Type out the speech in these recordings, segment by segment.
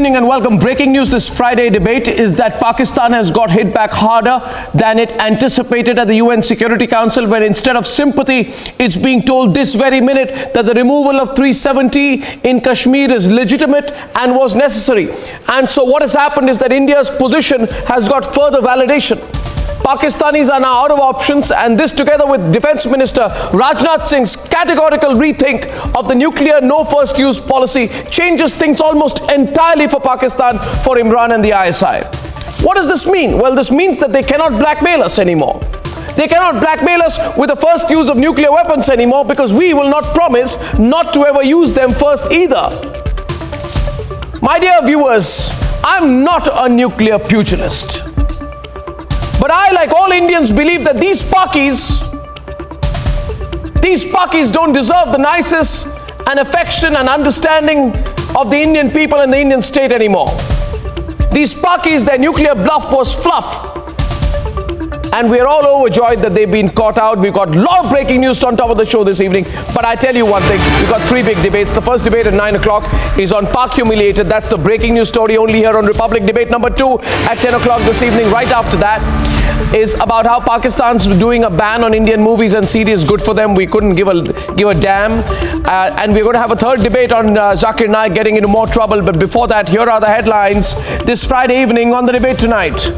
evening and welcome. Breaking news this Friday debate is that Pakistan has got hit back harder than it anticipated at the UN Security Council, when instead of sympathy, it's being told this very minute that the removal of 370 in Kashmir is legitimate and was necessary. And so what has happened is that India's position has got further validation. Pakistanis are now out of options, and this, together with Defence Minister Rajnath Singh's categorical rethink of the nuclear no first use policy, changes things almost entirely for Pakistan, for Imran and the ISI. What does this mean? Well, this means that they cannot blackmail us anymore. They cannot blackmail us with the first use of nuclear weapons anymore, because we will not promise not to ever use them first either. My dear viewers, I'm not a nuclear pugilist. But I, like all Indians, believe that these Pakis don't deserve the nicest and affection and understanding of the Indian people and the Indian state anymore. These Pakis, their nuclear bluff was fluff. And we're all overjoyed that they've been caught out. We've got a lot of breaking news on top of the show this evening. But I tell you one thing, we've got three big debates. The first debate at 9 o'clock is on Pak humiliated. That's the breaking news story only here on Republic. Debate number 2 at 10 o'clock this evening. Right after that is about how Pakistan's doing a ban on Indian movies and series. Good for them. We couldn't give a damn. And we're going to have a third debate on Zakir Naik getting into more trouble. But before that, here are the headlines this Friday evening on the Debate Tonight.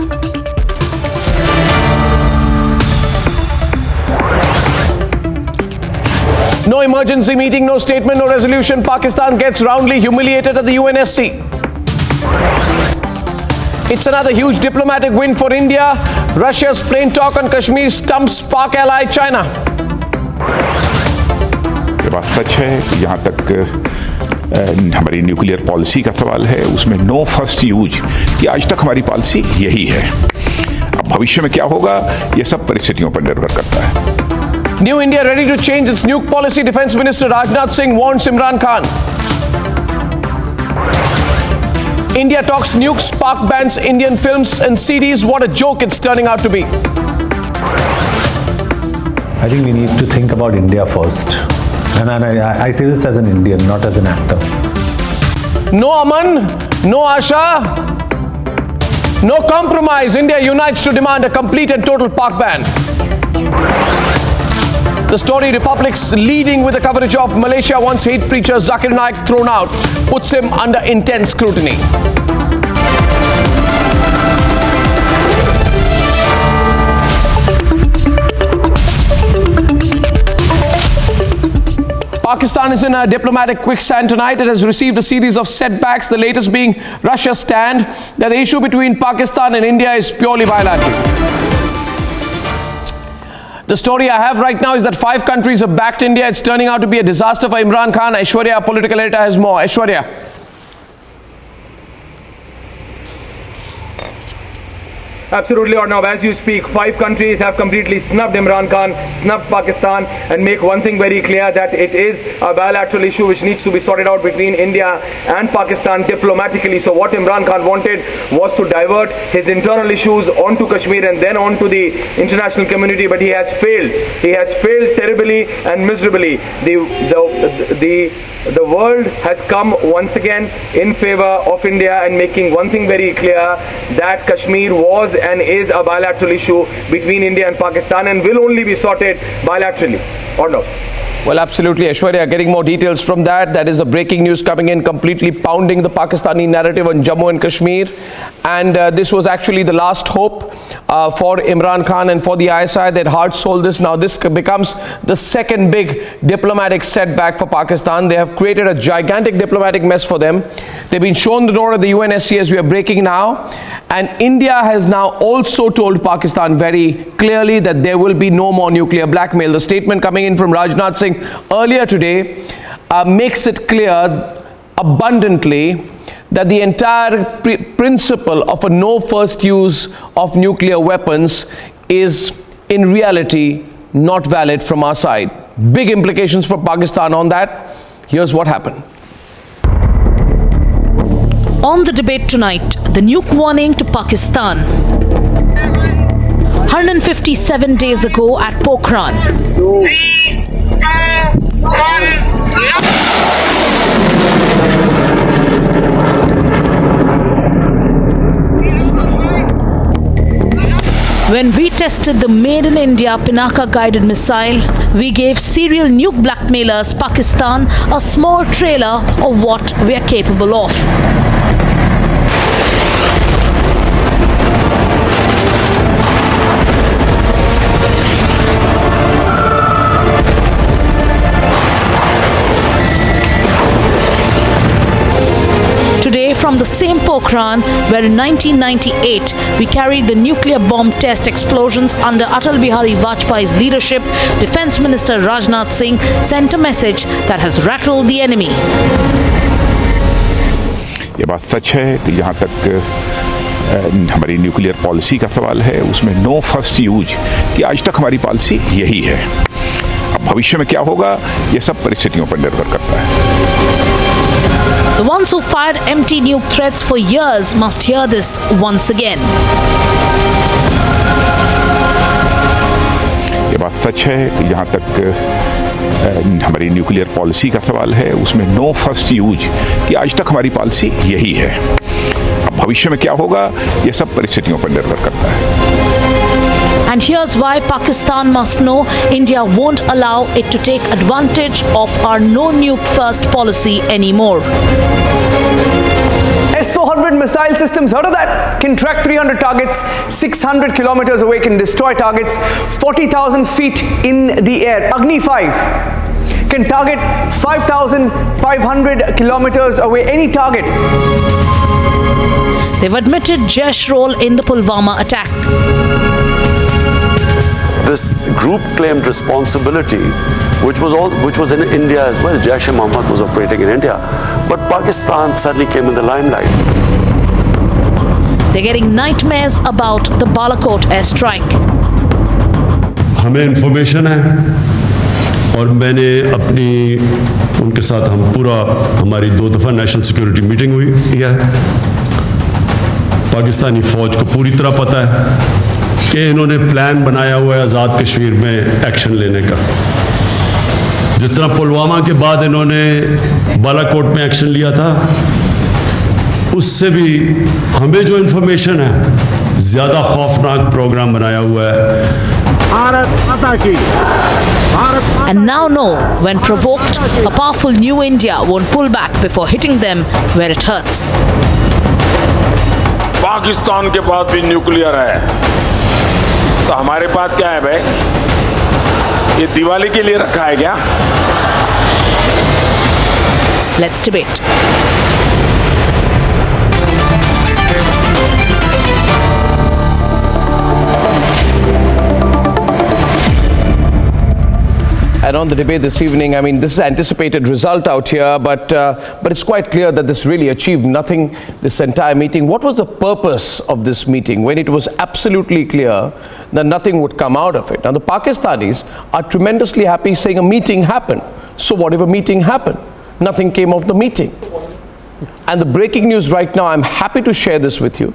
No emergency meeting, no statement, no resolution. Pakistan gets roundly humiliated at the UNSC. It's another huge diplomatic win for India. Russia's plain talk on Kashmir stumps Pak ally China. ये बात सच है कि यहाँ तक हमारी nuclear policy का सवाल है, उसमें नो फर्स्ट यूज की आज तक हमारी पॉलिसी यही है. अब भविष्य में क्या होगा, ये सब परिस्थितियों पर निर्भर करता है. New India ready to change its nuke policy. Defence Minister Rajnath Singh warns Imran Khan. India talks nukes, Pak bans Indian films and CDs. What a joke it's turning out to be. I think we need to think about India first. And I say this as an Indian, not as an actor. No Aman, no Asha, no compromise. India unites to demand a complete and total Pak ban. The story Republic's leading with the coverage of Malaysia wants hate preacher Zakir Naik thrown out, puts him under intense scrutiny. Pakistan is in a diplomatic quicksand tonight. It has received a series of setbacks, the latest being Russia's stand that the issue between Pakistan and India is purely bilateral. The story I have right now is that 5 countries have backed India. It's turning out to be a disaster for Imran Khan. Aishwarya, our political editor, has more. Aishwarya. Absolutely, Arnab. As you speak, 5 countries have completely snubbed Imran Khan, snubbed Pakistan, and make one thing very clear, that it is a bilateral issue which needs to be sorted out between India and Pakistan diplomatically. So what Imran Khan wanted was to divert his internal issues onto Kashmir and then onto the international community, but he has failed. He has failed terribly and miserably. The world has come once again in favor of India and making one thing very clear, that Kashmir was and is a bilateral issue between India and Pakistan and will only be sorted bilaterally, or no? Well, absolutely, Aishwarya. Getting more details from that. That is the breaking news coming in, completely pounding the Pakistani narrative on Jammu and Kashmir. And this was actually the last hope for Imran Khan and for the ISI. They'd hard sold this. Now this becomes the second big diplomatic setback for Pakistan. They have created a gigantic diplomatic mess for them. They've been shown the door at the UNSC as we are breaking now. And India has now also told Pakistan very clearly that there will be no more nuclear blackmail. The statement coming in from Rajnath Singh earlier today makes it clear abundantly that the entire principle of a no first use of nuclear weapons is in reality not valid from our side. Big implications for Pakistan on that. Here's what happened. On the Debate Tonight, the nuke warning to Pakistan. 157 days ago at Pokhran. 3, 2, 1. When we tested the Made in India Pinaka guided missile, we gave serial nuke blackmailers Pakistan a small trailer of what we are capable of. Today, from the same Pokhran, where in 1998 we carried the nuclear bomb test explosions under Atal Bihari Vajpayee's leadership, Defence Minister Rajnath Singh sent a message that has rattled the enemy. ये बात सच है कि जहाँ तक हमारी nuclear policy का सवाल है उसमें नो फर्स्ट यूज कि आज तक हमारी पॉलिसी यही है। अब भविष्य में क्या होगा ये सब परिस्थितियों पर निर्भर करता है। The ones who fired empty nuke threats for years must hear this once again. ये बात सच है कि जहाँ तक हमारी न्यूक्लियर पॉलिसी का सवाल है उसमें नो फर्स्ट यूज कि आज तक हमारी पॉलिसी यही है। अब भविष्य में क्या होगा ये सब परिस्थितियों पर निर्भर करता है। And here's why Pakistan must know India won't allow it to take advantage of our no nuke first policy anymore. S-400 missile systems, heard of that? Can track 300 targets, 600 kilometers away, can destroy targets 40,000 feet in the air. Agni 5 can target 5,500 kilometers away, any target. They've admitted Jaish role in the Pulwama attack. This group claimed responsibility, which was in India as well. Jaish-e-Mohammed was operating in India, but Pakistan suddenly came in the limelight. They're getting nightmares about the Balakot airstrike. हमें information है और मैंने उनके साथ हमारी 2 दफ़ा national security meeting हुई है। पाकिस्तानी फौज को पूरी तरह पता है कि इन्होंने प्लान बनाया हुआ है आज़ाद कश्मीर में एक्शन लेने का। जिस तरह पुलवामा के बाद इन्होंने बालाकोट में एक्शन लिया था, उससे भी हमें जो इन्फॉर्मेशन है ज़्यादा खौफनाक प्रोग्राम बनाया हुआ है। And now know, when provoked, a powerful new India won't pull back before hitting them where it hurts. Pakistan के पास भी न्यूक्लियर है, तो हमारे पास क्या है भाई? ये दिवाली के लिए रखा है क्या? Let's debate. And on the debate this evening, I mean, this is anticipated result out here, but it's quite clear that this really achieved nothing, this entire meeting. What was the purpose of this meeting when it was absolutely clear that nothing would come out of it? Now, the Pakistanis are tremendously happy saying a meeting happened. So whatever meeting happened, nothing came of the meeting. And the breaking news right now, I'm happy to share this with you.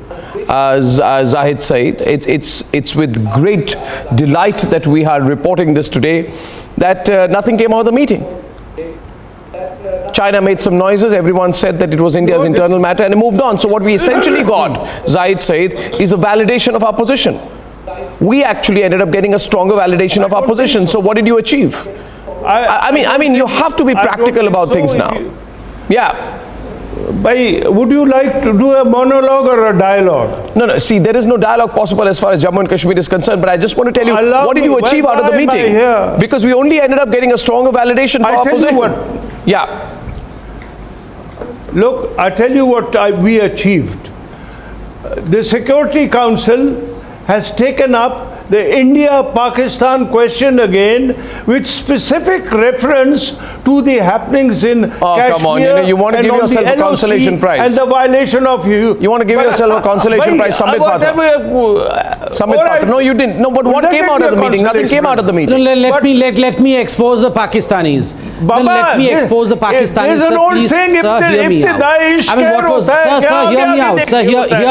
As Zahid said, it's with great delight that we are reporting this today, that nothing came out of the meeting. China made some noises, everyone said that it was India's internal matter, and it moved on. So what we essentially got, Zahid said, is a validation of our position. We actually ended up getting a stronger validation of our position. So what did you achieve? I mean, you have to be practical about things now. Yeah. Would you like to do a monologue or a dialogue? No, see, there is no dialogue possible as far as Jammu and Kashmir is concerned, but I just want to tell you, what did you achieve out of the meeting? Because we only ended up getting a stronger validation for our position. Yeah. Look, I tell you what we achieved. The Security Council has taken up the India-Pakistan question again, with specific reference to the happenings in Kashmir. Come on, you want to give yourself a consolation prize. And the violation of you want to give yourself a consolation prize, Samit Patra. No, you didn't. No, but what came out of the meeting? Nothing came out of the meeting. Let me expose the Pakistanis. Let me expose the Pakistanis. There's an old saying, hear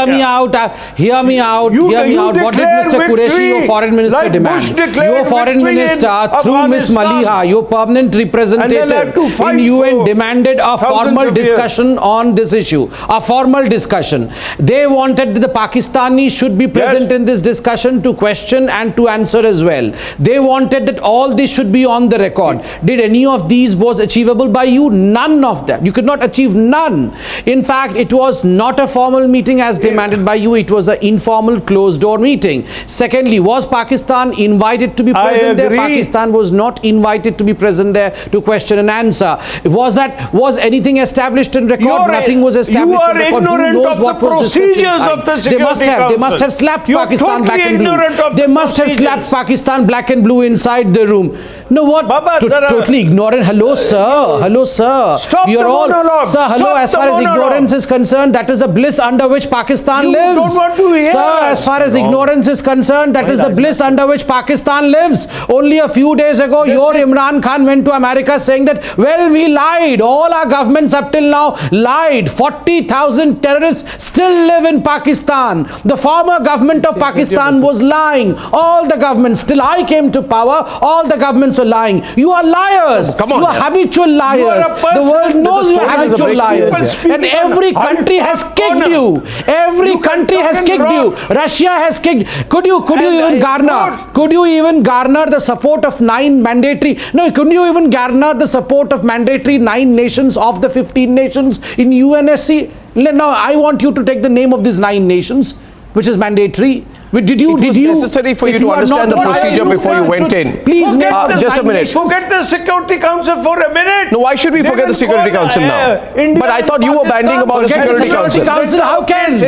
me out. Hear me out. What did Mr. Qureshi your foreign minister like demand. Bush declared Your foreign victory in minister, through Ms. Afghanistan. Maliha, your permanent representative have to fight in UN, for demanded a thousands formal of years. discussion on this issue. A formal discussion. They wanted the Pakistanis should be present in this discussion to question and to answer as well. They wanted that all this should be on the record. Did any of these was achievable by you? None of them. You could not achieve none. In fact, it was not a formal meeting as demanded by you. It was an informal closed door meeting. Secondly, was Pakistan invited to be present there? Pakistan was not invited to be present there to question and answer. Was anything established in record? Nothing was established you are in record. ignorant of the procedures of the Security Council. They must have slapped You're Pakistan totally black and blue. ignorant of They the must have slapped procedures. Pakistan black and blue inside the room. No, what? Baba, Totally ignorant. Hello, sir. Hello, sir. Stop We are the all, monologue. sir. Hello. Stop As the far as monologue. ignorance is concerned, that is the bliss under which Pakistan You lives. don't want to hear. Sir, as far as ignorance is concerned, that is the bliss under which Pakistan lives. Only a few days ago, your Imran Khan went to America saying that, well, we lied. All our governments up till now lied. 40,000 terrorists still live in Pakistan. The former government of Pakistan was lying. All the governments, till I came to power, all the governments were lying. You are liars. Come on, you are yeah. habitual liars. You are a person The world knows you are story is a habitual break- liars. People And speak every on country has kicked honor. you. Every You can country talk has in kicked you. wrong. Russia has kicked. Could you even garner? Could you even garner the support of 9 mandatory? No, couldn't you even garner the support of mandatory 9 nations of the 15 nations in UNSC? Now I want you to take the name of these 9 nations, which is mandatory. Did you? It was necessary for you to understand the procedure before you went in. Please, just a minute. Forget the Security Council for a minute. No, why should we forget the Security Council now? But I thought you were bandying about the Security Council. How can?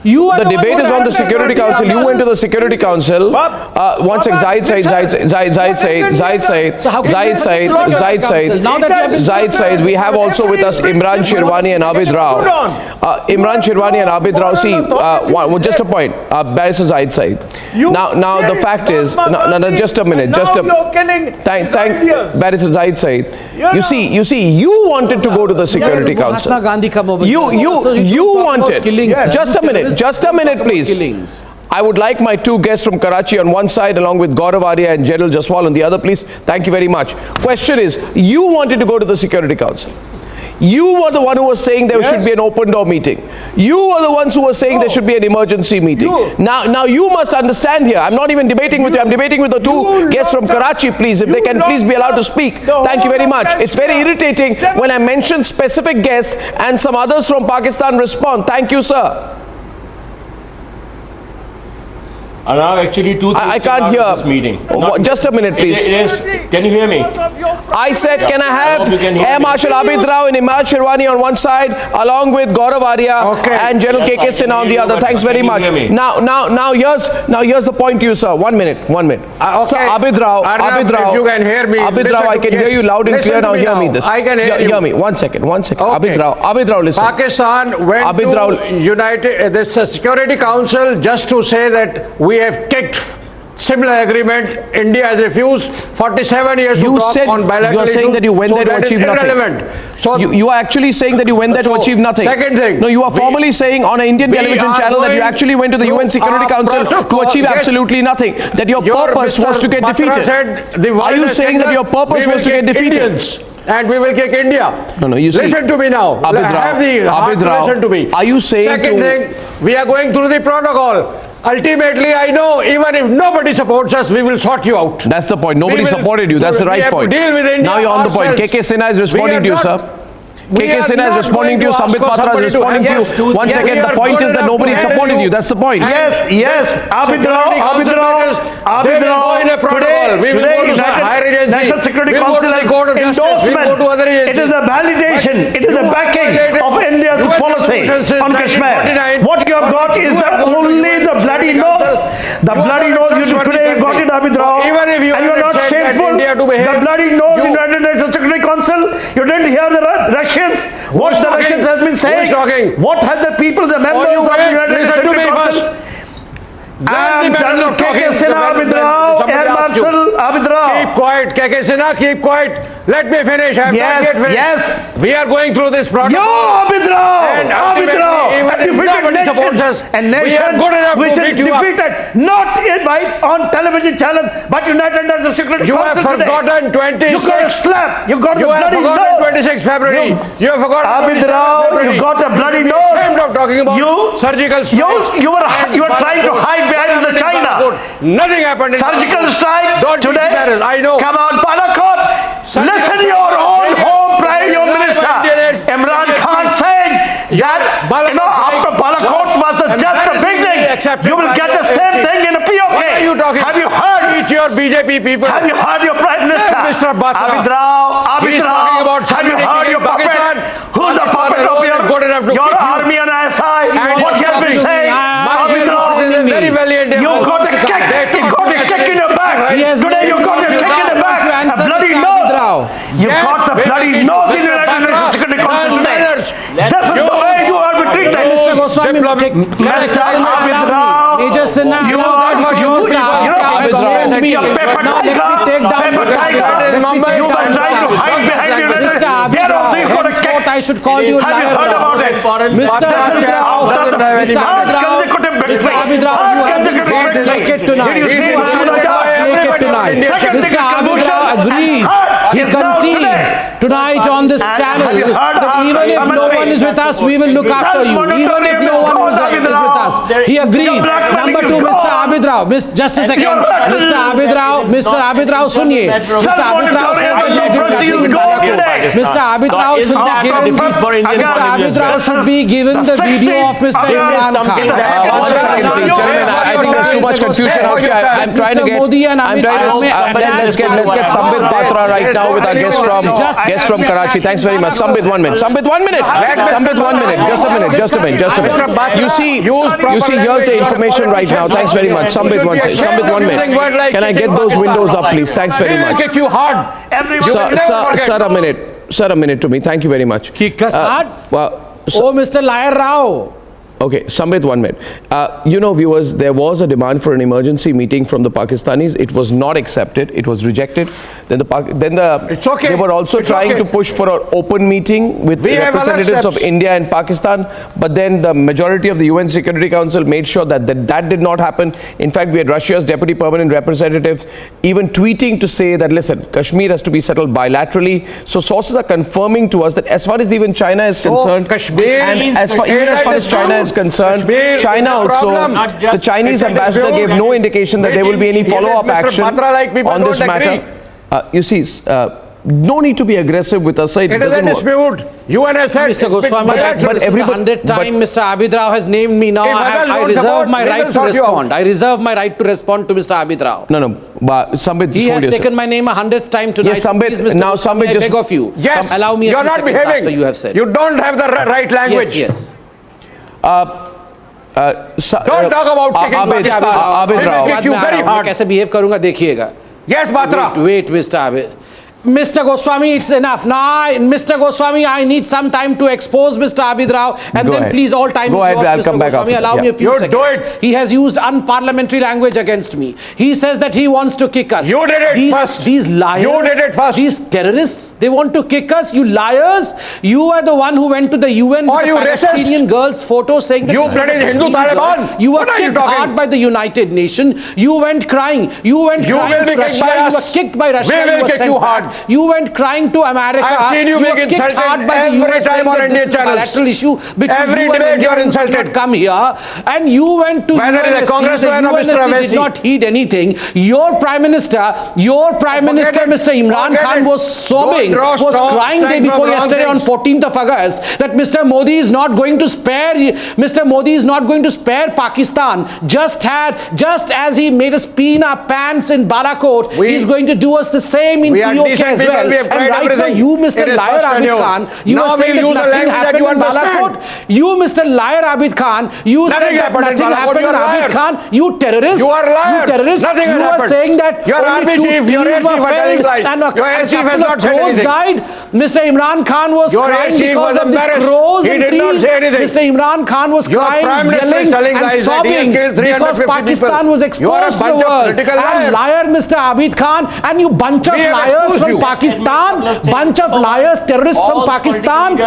You are The debate is on the Security Council. You went to the Security Council. One second. Zaid Said. We have also with us Imran Shirwani and Abid Rao. Imran Shirwani and Abid Rao. See, just a point. Barrister Zaid Said. Now the fact is, just a minute. Thank Barrister Zaid Said. You see, you wanted to go to the Security Council. You wanted. Just a minute, please. I would like my 2 guests from Karachi on one side along with Gaurav Arya and General Jaswal on the other, please. Thank you very much. Question is, you wanted to go to the Security Council. You were the one who was saying there should be an open door meeting. You were the ones who were saying there should be an emergency meeting. Now you must understand here. I'm not even debating with you. I'm debating with the 2 guests from Karachi, please. If they can please be allowed to speak. Thank you very much. It's very irritating when I mention specific guests and some others from Pakistan respond. Thank you, sir. Arnab, actually 2 things I can't hear. This meeting. Just a minute, please. Can you hear me? I said, can I have Air Marshal Abid Rao and Imran Shirwani on one side, along with Gaurav Arya and General Yes, KK Sinha on the other. Thanks very much. Now here's the point to you, sir. 1 minute. So Abid Rao, if you can hear me, Abid Rao, I can hear you loud and clear now. Hear me this. I can hear you. Hear me. One second. Okay. Abid Rao, listen. Pakistan went to this Security Council just to say that we have kicked similar agreement. India has refused 47 years to talk on bilateral You are saying that you went there to achieve nothing. So you are actually saying that you went there to achieve nothing. Second thing. No, you are formally saying on an Indian television channel that you actually went to the UN Security Council to achieve absolutely nothing. That your purpose was to get defeated. Are you saying that your purpose was to get defeated? And we will kick India. No, you see. Listen to me now. Listen to me. Are you saying Second thing, we are going through the protocol. Ultimately, I know even if nobody supports us, we will sort you out. That's the point. Nobody supported you. That's the right point. Deal with India now you're on the point. KK Sinha is responding to you, sir. KK Sinha is responding to you. Sambit Patra is responding to you. 1 second. The point is that nobody supported you. That's the point. Yes. Abid Rao. Today, we will go to higher agency. National Security Council endorsement. It is a validation. It is a backing of India's policy on Kashmir. What you have got is that only the bloody nose. The bloody nose you today got it, Abid Rao. And you are not shameful. The bloody nose in United Nations Security Council. You didn't hear the Russians. What the Russians has been saying. What have the people, the members of the United Nations Security Council. And General KK Sinha, Abid Rao, Air Marshal Abid Rao. Keep quiet, KK Sinha, keep quiet. Let me finish. I have not yet finished. Yes. We are going through this process. You, Abid Rao, defeated a nation which is defeated not on television channels but united as a Security You Council have forgotten 26. You got a slap. You got You the have bloody forgotten nose. 26 February. You have forgotten Abid 27 Rao, February. you got a bloody You should be nose. ashamed of talking about surgical strikes. You were trying to hide behind the China. Nothing happened in Surgical strike Don't be today. embarrassed. I know. Come on, Balakot. Listen to your own home Prime Minister Imran Khan saying that after Balakot was just the beginning. You will get the same thing in a POK. What are you talking? Have you heard? Teach your BJP people. Have you heard your Prime Minister? Mr. Batra. Abid Rao. He is talking about have you heard your puppet? Pakistan. Who's the puppet of your army and ISI? What he has been saying? Abid Rao. Very valiant. You got a kick. You got a kick in your back. Today you got a kick in the back. A bloody nose. You got a bloody nose in your Security Council today. This is the way you are treated. Mr. Goswami, Mr. Abid Rao. Major Sinha, You are a paper tiger. You were trying to hide behind your there also you got a kick. I should call you Have you heard about it? Mr. Abid Rao, you have been caught naked tonight. Did you see Naked tonight. Mr. Abid Rao agrees. He concedes tonight on this channel that even if no one is with us, we will look after you. Even if no one is with us. He agrees. Number two, Mr. Abid Rao. Just a second. Mr. Abid Rao, suniye. Mr. Abid Rao says that you did nothing in Balakot. Mr. Abid Rao should be given the video of Mr. Imran Khan. I think there's too much confusion out here. I'm trying to let's get Sambit Batra right now with our guest from Karachi. Thanks very much. Sambit, 1 minute. Sambit, 1 minute. Sambit, 1 minute. Just a minute. You see, here's the information right now. Thanks very much. Sambit, 1 minute. Can I get those windows up, please? Thanks very much. Kick you hard. Sir, a minute to me. Thank you very much. Kick us hard? Mr. Liar Rao. Okay, Sambit, 1 minute. Viewers, there was a demand for an emergency meeting from the Pakistanis. It was not accepted. It was rejected. It's okay. They were also trying to push for an open meeting with representatives of India and Pakistan. But then the majority of the UN Security Council made sure that did not happen. In fact, we had Russia's deputy permanent representative even tweeting to say that, listen, Kashmir has to be settled bilaterally. So sources are confirming to us that as far as even China is concerned, and as far as China is concerned, China also, the Chinese ambassador gave no indication that there will be any follow-up action on this matter. You see, no need to be aggressive with us. It is a dispute. UNSC said Mr. Goswami, but everybody, 100 times Mr. Abid Rao has named me now. I reserve my right to respond. I reserve my right to respond to Mr. Abid Rao. No, Sambit, he has taken my name 100th time tonight. Yes, Sambit, now Sambit, I beg of you. Yes, allow me. You're not behaving. You have said. You don't have the right language. Yes. Don't talk about kicking Pakistan. Abid Rao. Kick you very hard. कैसे behave करूँगा देखिएगा. Yes, Batra. Wait, Mr. Abid. Mr. Goswami, it's enough. Now, Mr. Goswami, I need some time to expose Mr. Abid Rao, and then please, all time is yours, I'll come Mr. back Goswami. Allow me a few seconds. Do it. He has used unparliamentary language against me. He says that he wants to kick us. You did it first. These liars. You did it first. These terrorists, they want to kick us. You liars. You are the one who went to the UN with the Palestinian girl's photo saying that you bloody Hindu Taliban. You were kicked hard by the United Nations. You went crying. You went crying to Russia. You were kicked by Russia. We will kick you hard. You went crying to America. I've seen you being insulted every time on Indian channels. Bilateral issue every debate you are insulted. Come here, and you went to whether it's a congressman or Mr. UNSC did not heed anything. Your Prime Minister, Mr. Imran Khan was sobbing, was crying day before yesterday on 14th of August that Mr. Modi is not going to spare Pakistan. Just as he made us pee in our pants in Balakot, he's going to do us the same in POK as well. We have tried right everything. now, you, Mr. Liar Abid Khan, you are saying that nothing happened in Balakot. You, Mr. Liar Abid Khan, you said that nothing happened in Abid Khan. You terrorist. You are liars. You terrorist. Nothing you happened. are saying that your army chief, your air chief are telling lies. Your air chief has not said anything. Died. Mr. Imran Khan was crying because of the crows. He did not say anything. Mr. Imran Khan was crying, yelling and sobbing because Pakistan was exposed to the world. And liar, Mr. Abid Khan, and you bunch of liars from from Pakistan, bunch of liars, terrorists from Pakistan,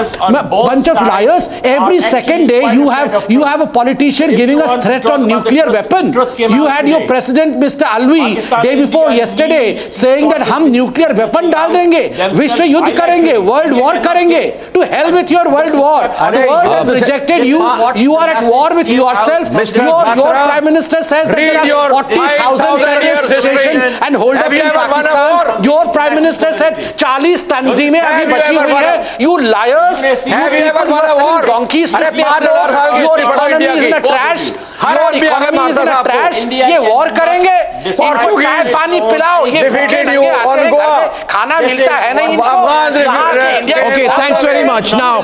bunch of liars. Every second day you have a politician giving us threat on nuclear weapon. You had your president Mr. Alvi day before yesterday saying that hum nuclear weapon dal denge, vishwa yudh karenge, world war karenge. To hell with your world war. The world has rejected you. You are at war with yourself. Your prime minister says that there are 40,000 terrorists stationed and hold up in Pakistan. Your prime minister said 40 tanzeemein abhi bachi hui hai. You liars. You donkeys. Your economy is in a trash. Your economy is in a trash. ये war करेंगे. इनको चाय पानी पिलाओ. ये defeated you on Goa. खाना मिलता है नहीं इनको. Okay, thanks very much. Now,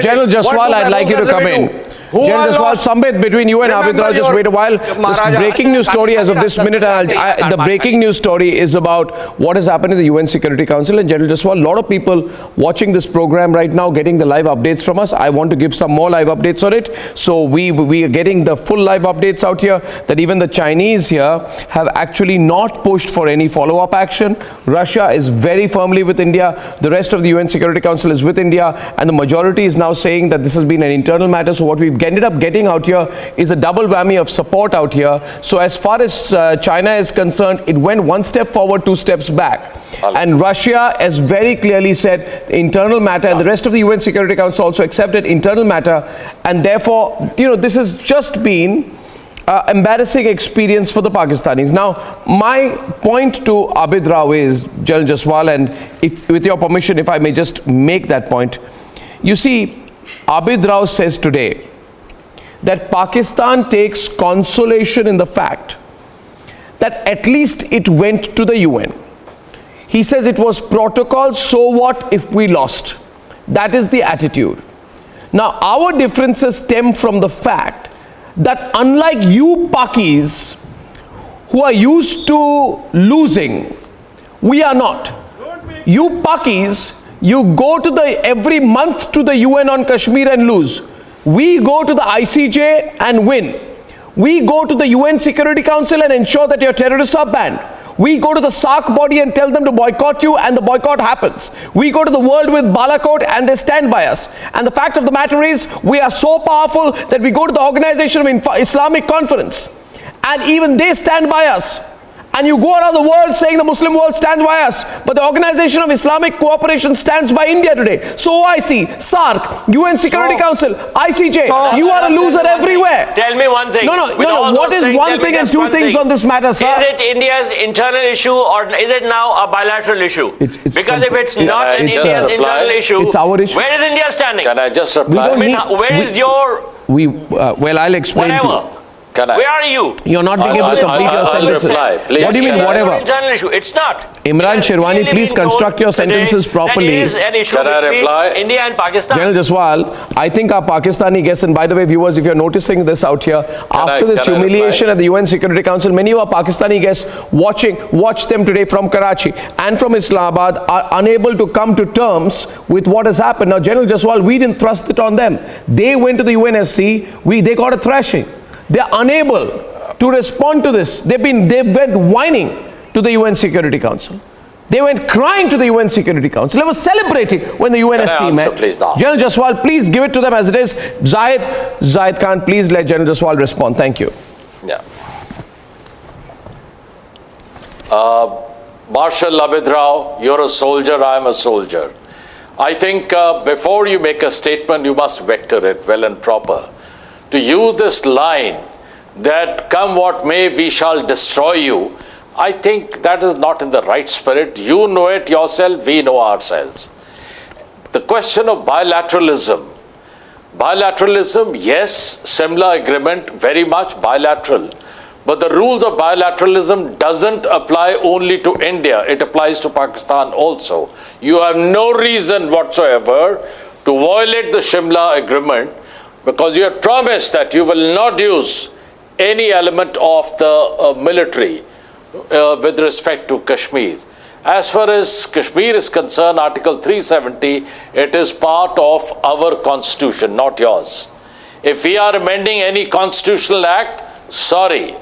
General Jaswal, I'd like you to come in. General Jaswal, Sambit, between you and Abid Rao, just wait a while. This breaking news story as of this minute, the breaking news story is about what has happened in the UN Security Council. And General Jaswal, a lot of people watching this program right now, getting the live updates from us. I want to give some more live updates on it. So we are getting the full live updates out here, that even the Chinese here have actually not pushed for any follow-up action. Russia is very firmly with India. The rest of the UN Security Council is with India. And the majority is now saying that this has been an internal matter. So what we've ended up getting out here is a double whammy of support out here. So as far as China is concerned, it went one step forward, two steps back. And Russia has very clearly said internal matter, and the rest of the UN Security Council also accepted internal matter. And therefore, this has just been embarrassing experience for the Pakistanis. Now, my point to Abid Rao is, General Jaswal, and with your permission, if I may just make that point. You see, Abid Rao says today that Pakistan takes consolation in the fact that at least it went to the UN. He says it was protocol, so what if we lost? That is the attitude. Now, our differences stem from the fact that unlike you Pakis, who are used to losing, we are not. You Pakis, you go to every month to the UN on Kashmir and lose. We go to the ICJ and win. We go to the UN Security Council and ensure that your terrorists are banned. We go to the SARC body and tell them to boycott you, and the boycott happens. We go to the world with Balakot and they stand by us. And the fact of the matter is, we are so powerful that we go to the Organization of Islamic Conference and even they stand by us. And you go around the world saying the Muslim world stands by us, but the Organization of Islamic Cooperation stands by India today. So OIC, SARC, UN Security Council, ICJ, you are a loser everywhere. Tell me one thing. No. What is one thing and two things on this matter, sir? Is it India's internal issue or is it now a bilateral issue? Because if it's not an India's internal issue, it's our issue. Where is India standing? Can I just reply? Where is your... Well, I'll explain whatever. to you. Where are you? You're not being able to complete your sentences. What do you mean, whatever? Internal issue. It's not. Imran Sherwani, please construct your sentences properly. That is an issue between India and Pakistan. General Jaswal, I think our Pakistani guests, and by the way, viewers, if you're noticing this out here, after this humiliation at the UN Security Council, many of our Pakistani guests watch them today from Karachi and from Islamabad are unable to come to terms with what has happened. Now, General Jaswal, we didn't thrust it on them. They went to the UNSC, they got a thrashing. They are unable to respond to this. They went whining to the UN Security Council. They went crying to the UN Security Council. They were celebrating when the UNSC met. General Jaswal, please give it to them as it is. Zahid Khan, please let General Jaswal respond. Thank you. Yeah. Marshal Abid Rao, you're a soldier, I'm a soldier. I think before you make a statement, you must vector it well and proper. To use this line that come what may, we shall destroy you, I think that is not in the right spirit. You know it yourself, we know ourselves. The question of bilateralism. Bilateralism, yes, Simla agreement, very much bilateral. But the rules of bilateralism doesn't apply only to India, it applies to Pakistan also. You have no reason whatsoever to violate the Shimla agreement, because you had promised that you will not use any element of the military with respect to Kashmir. As far as Kashmir is concerned, Article 370, it is part of our constitution, not yours. If we are amending any constitutional act, sorry,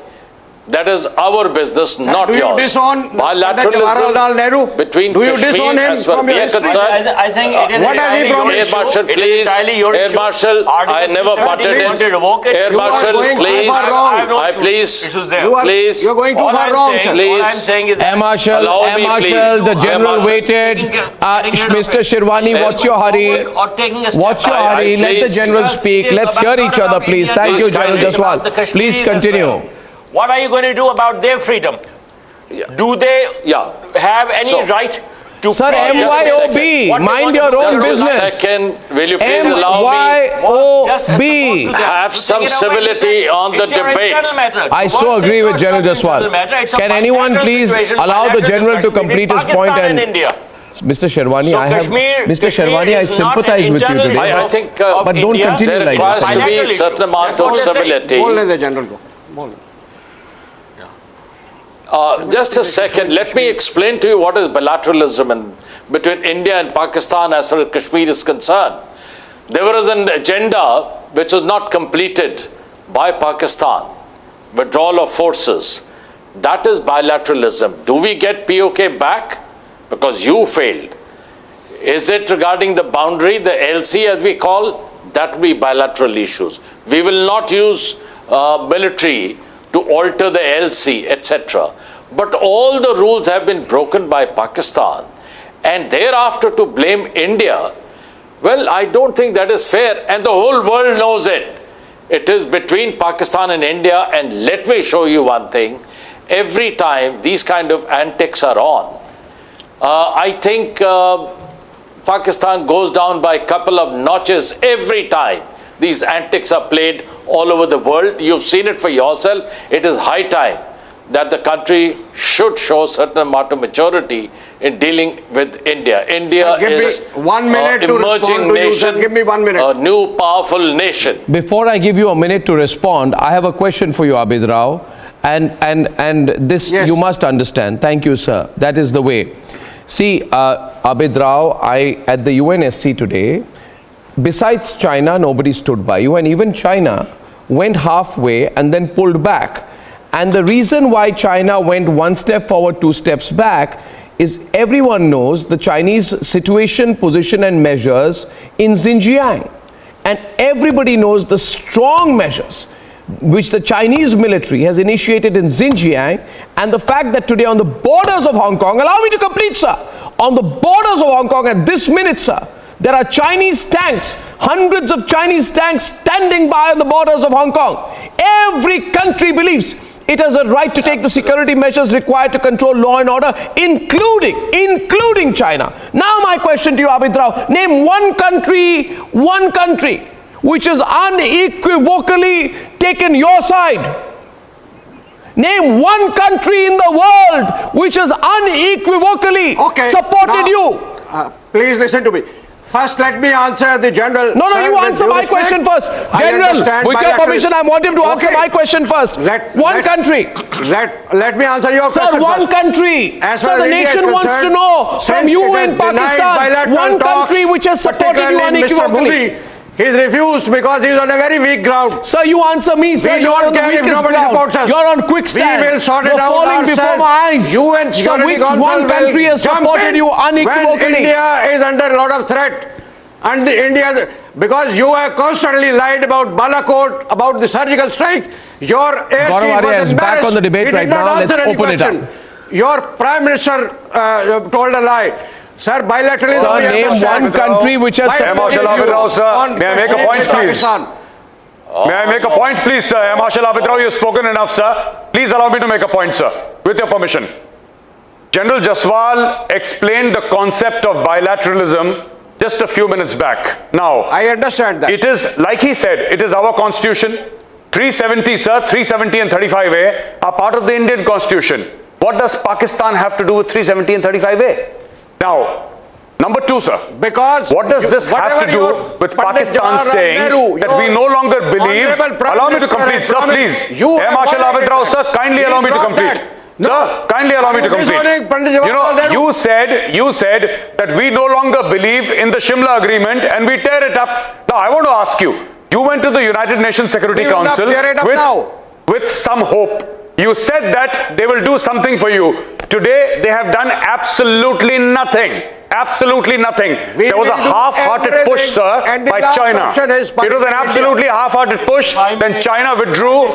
That is our business, not do you yours. disown Bilateralism Nehru? between Do you Kashmir disown him as far from as we your are history? concerned. I think it is What has he promised? Air Marshal, It is please. entirely your Air issue. Marshal, I Article never 17 butted want to in. revoke it. Air You are Marshal, going too please. far wrong. I have no Please. issues there. Please. You're going too All far I'm wrong, saying- sir. all Please. I'm saying is that Air Marshal, Allow Air me, Marshal, please. the Air General Marshal. waited. Mr. Shirwani, what's your hurry? Or taking a step What's your back. hurry? Let the please. General speak. Let's hear each other, please. Thank you, General Jaswal. Please continue. What are you going to do about their freedom? Do they have any right to... Sir, just a MYOB, What they mind want your to do- own Just business. a second. Will you please allow me MYOB. have some civility on the debate? I so agree with General Jaswal. Can anyone please allow the General to complete his point? And Mr. Sherwani, Mr. Sherwani, I sympathize with you today. I think but don't continue there like requires this. to be a certain amount of civility. Just a second, let me explain to you what is bilateralism between India and Pakistan as far as Kashmir is concerned. There was an agenda which was not completed by Pakistan, withdrawal of forces. That is bilateralism. Do we get POK back? Because you failed. Is it regarding the boundary, the LC as we call? That will be bilateral issues. We will not use military to alter the LC, etc. But all the rules have been broken by Pakistan, and thereafter to blame India, well, I don't think that is fair, and the whole world knows it. It is between Pakistan and India, and let me show you one thing. Every time these kind of antics are on, I think Pakistan goes down by a couple of notches every time these antics are played all over the world. You've seen it for yourself. It is high time that the country should show a certain amount of maturity in dealing with India. India is one minute an to emerging respond to you, nation, sir. Give me 1 minute. a new powerful nation. Before I give you a minute to respond, I have a question for you, Abid Rao. And this you must understand. Thank you, sir. That is the way. See, Abid Rao, at the UNSC today, besides China, nobody stood by you, and even China went halfway and then pulled back. And the reason why China went one step forward, two steps back, is everyone knows the Chinese situation, position and measures in Xinjiang. And everybody knows the strong measures which the Chinese military has initiated in Xinjiang, and the fact that today on the borders of Hong Kong, allow me to complete, sir, on the borders of Hong Kong at this minute, sir, there are Chinese tanks, hundreds of Chinese tanks standing by on the borders of Hong Kong. Every country believes it has a right to take the security measures required to control law and order, including China. Now my question to you, Abid Rao, name one country which has unequivocally taken your side. Name one country in the world which has unequivocally supported you. Please listen to me. First, let me answer the General. No, you answer my question first. General, with your permission, I want him to answer my question first. One country. Let me answer your question. Sir, one country. Sir, the nation wants to know from you in Pakistan, one country which has supported you unequivocally. He's refused because he's on a very weak ground. Sir, you answer me, sir. You're on the weakest ground. You're on quicksand. We will sort it out falling before my eyes. UN Sir, which one country has supported you unequivocally? When India is under a lot of threat, and India, because you have constantly lied about Balakot, about the surgical strike, your air chief was embarrassed. Back on the debate right now. Let's open it up. Your Prime Minister told a lie. Sir, bilateralism. Sir, name one country which has supported you. Sir, may I make a point, please? May I make a point, please, sir? Air Marshal Abid Rao, you've spoken enough, sir. Please allow me to make a point, sir, with your permission. General Jaswal explained the concept of bilateralism just a few minutes back. Now, I understand that. It is, like he said, it is our constitution. 370, sir, 370 and 35A are part of the Indian constitution. What does Pakistan have to do with 370 and 35A? Now, number two, sir, because what does this have to do with Pakistan saying that we no longer believe? Allow me to complete, sir, please. Air Marshal Abid Rao, sir, kindly allow me to complete. Sir, kindly allow me to complete. You know, you said that we no longer believe in the Shimla Agreement and we tear it up. Now, I want to ask you, you went to the United Nations Security Council with some hope. You said that they will do something for you. Today, they have done absolutely nothing. Absolutely nothing. There was a half-hearted push, sir, by China. It was an absolutely half-hearted push. Then China withdrew.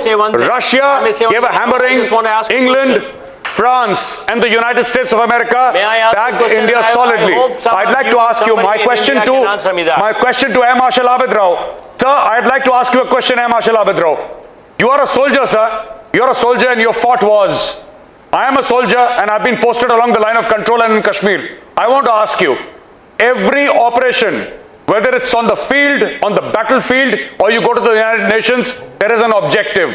Russia gave a hammering. England, France, and the United States of America backed India solidly. I'd like to ask you my question to Air Marshal Abid Rao. Sir, I'd like to ask you a question, Air Marshal Abid Rao. You are a soldier, sir. You're a soldier and you fought wars. I am a soldier and I've been posted along the line of control and in Kashmir. I want to ask you, every operation, whether it's on the field, on the battlefield, or you go to the United Nations, there is an objective.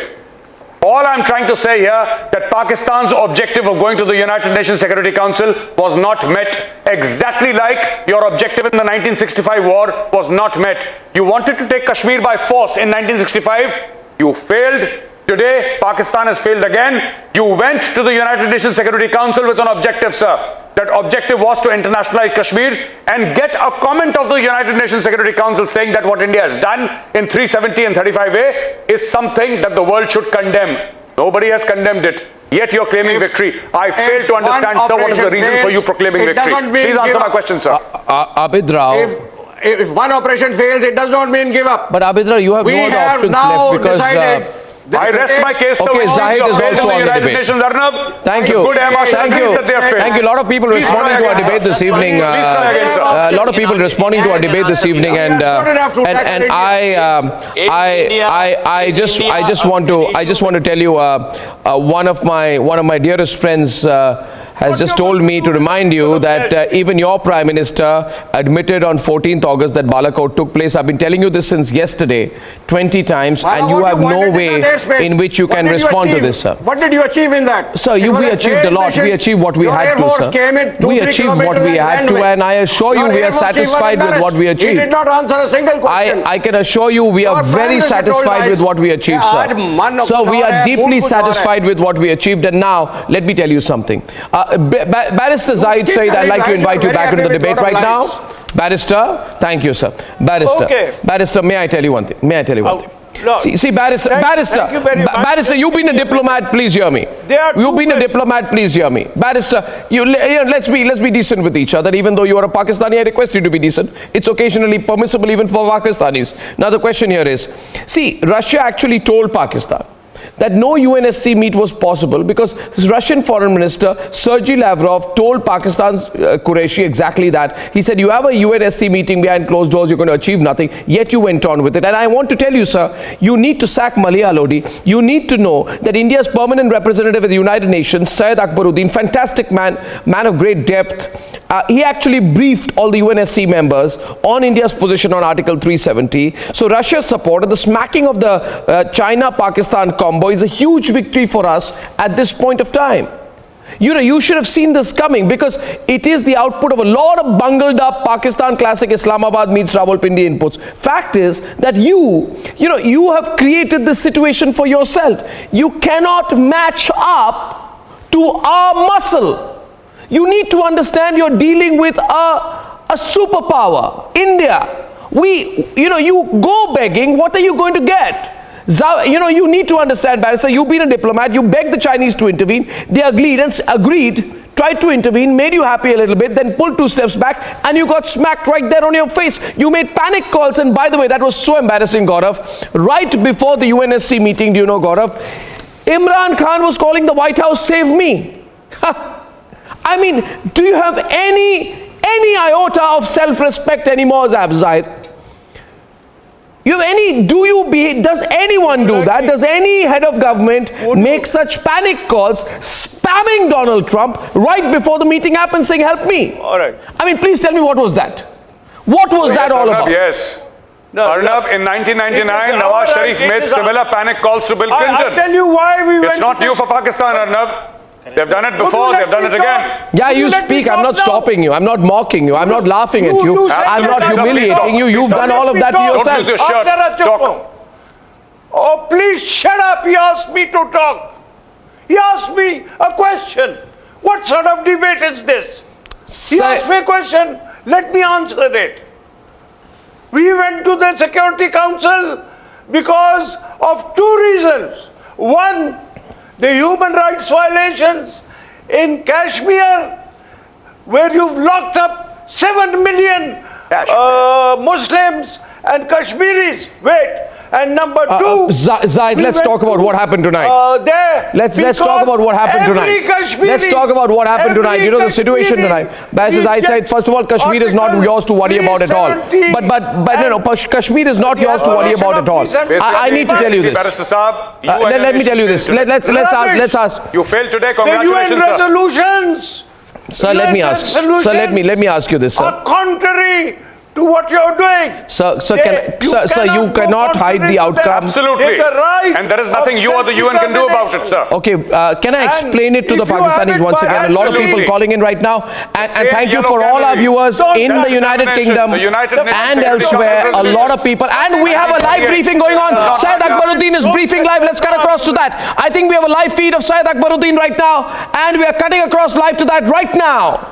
All I'm trying to say here, that Pakistan's objective of going to the United Nations Security Council was not met, exactly like your objective in the 1965 war was not met. You wanted to take Kashmir by force in 1965, you failed. Today, Pakistan has failed again. You went to the United Nations Security Council with an objective, sir. That objective was to internationalize Kashmir and get a comment of the United Nations Security Council saying that what India has done in 370 and 35A is something that the world should condemn. Nobody has condemned it. Yet you're claiming victory. I fail to understand, sir, what is the reason for you proclaiming victory. Please answer my question, sir. Abid Rao. If one operation fails, it does not mean give up. But Abid Rao, you have no other options left because... I rest my case. Okay, Zahid is also on the debate. Nations, Arnab. Thank you. Good Thank you. Thank you. A lot of people responding to our debate this evening. A lot of people responding to our debate this evening, and I just want to tell you, one of my dearest friends has just told me to remind you that even your Prime Minister admitted on 14th August that Balakot took place. I've been telling you this since yesterday 20 times, and you have no way in which you can respond to this, sir. What did you achieve in that? Sir, we achieved a lot. We achieved what we had to, sir. We achieved what we had to, and I assure you we are satisfied with what we achieved. He did not answer a single question. I can assure you we are very satisfied with what we achieved, sir. So we are deeply satisfied with what we achieved, and now let me tell you something. Barrister Zahid Saeed, I'd like to invite you back into the debate right now. Barrister, thank you, sir. Barrister, may I tell you one thing? See, Barrister, you've been a diplomat, please hear me. You've been a diplomat, please hear me. Barrister, let's be decent with each other. Even though you are a Pakistani, I request you to be decent. It's occasionally permissible even for Pakistanis. Now the question here is, see, Russia actually told Pakistan that no UNSC meet was possible because Russian Foreign Minister Sergei Lavrov told Pakistan's Qureshi exactly that. He said, you have a UNSC meeting behind closed doors, you're going to achieve nothing, yet you went on with it. And I want to tell you, sir, you need to sack Malia Lodi. You need to know that India's permanent representative at the United Nations, Syed Akbaruddin, fantastic man of great depth, he actually briefed all the UNSC members on India's position on Article 370. So Russia's support and the smacking of the China-Pakistan combo is a huge victory for us at this point of time. You should have seen this coming because it is the output of a lot of bungled up Pakistan classic Islamabad meets Rawalpindi inputs. Fact is that you have created this situation for yourself. You cannot match up to our muscle. You need to understand you're dealing with a superpower, India. You go begging, what are you going to get? You need to understand, Barrister, you've been a diplomat, you begged the Chinese to intervene, they agreed, tried to intervene, made you happy a little bit, then pulled 2 steps back, and you got smacked right there on your face. You made panic calls, and by the way, that was so embarrassing, Gaurav. Right before the UNSC meeting, do you know, Gaurav, Imran Khan was calling the White House, save me. I mean, do you have any iota of self-respect anymore, Zahid? Does anyone do that? Does any head of government make such panic calls, spamming Donald Trump right before the meeting happens, saying, help me? All right. I mean, please tell me what was that? What was that all about? Yes. Arnab, in 1999, Nawaz Sharif made similar panic calls to Bill Clinton. I'll tell you why we went. It's not new for Pakistan, Arnab. They've done it before, they've done it again. Yeah, you speak. I'm not stopping you. I'm not mocking you. I'm not laughing at you. I'm not humiliating you. You've done all of that to yourself. Don't use your shirt. Talk. Oh, please shut up. He asked me to talk. He asked me a question. What sort of debate is this? He asked me a question. Let me answer it. We went to the Security Council because of 2 reasons. One, the human rights violations in Kashmir, where you've locked up 7 million Muslims and Kashmiris. Wait. And number two, Zaid, let's talk about what happened tonight. Let's talk about what happened tonight. Let's talk about what happened tonight. You know the situation tonight. As Zaid said, first of all, Kashmir is not yours to worry about at all. But Kashmir is not yours to worry about at all. I need to tell you this. Let me tell you this. Let's ask. You failed today. Congratulations, the UN resolutions. Sir, let me ask. Sir, let me ask you this, sir. Are contrary to what you're doing. Sir, you cannot hide the outcome. Absolutely. And there is nothing you or the UN can do about it, sir. Okay, can I explain it to the Pakistanis once again? A lot of people calling in right now. And thank you for all our viewers in the United Kingdom and elsewhere. A lot of people. And we have a live briefing going on. Syed Akbaruddin is briefing live. Let's cut across to that. I think we have a live feed of Syed Akbaruddin right now. And we are cutting across live to that right now.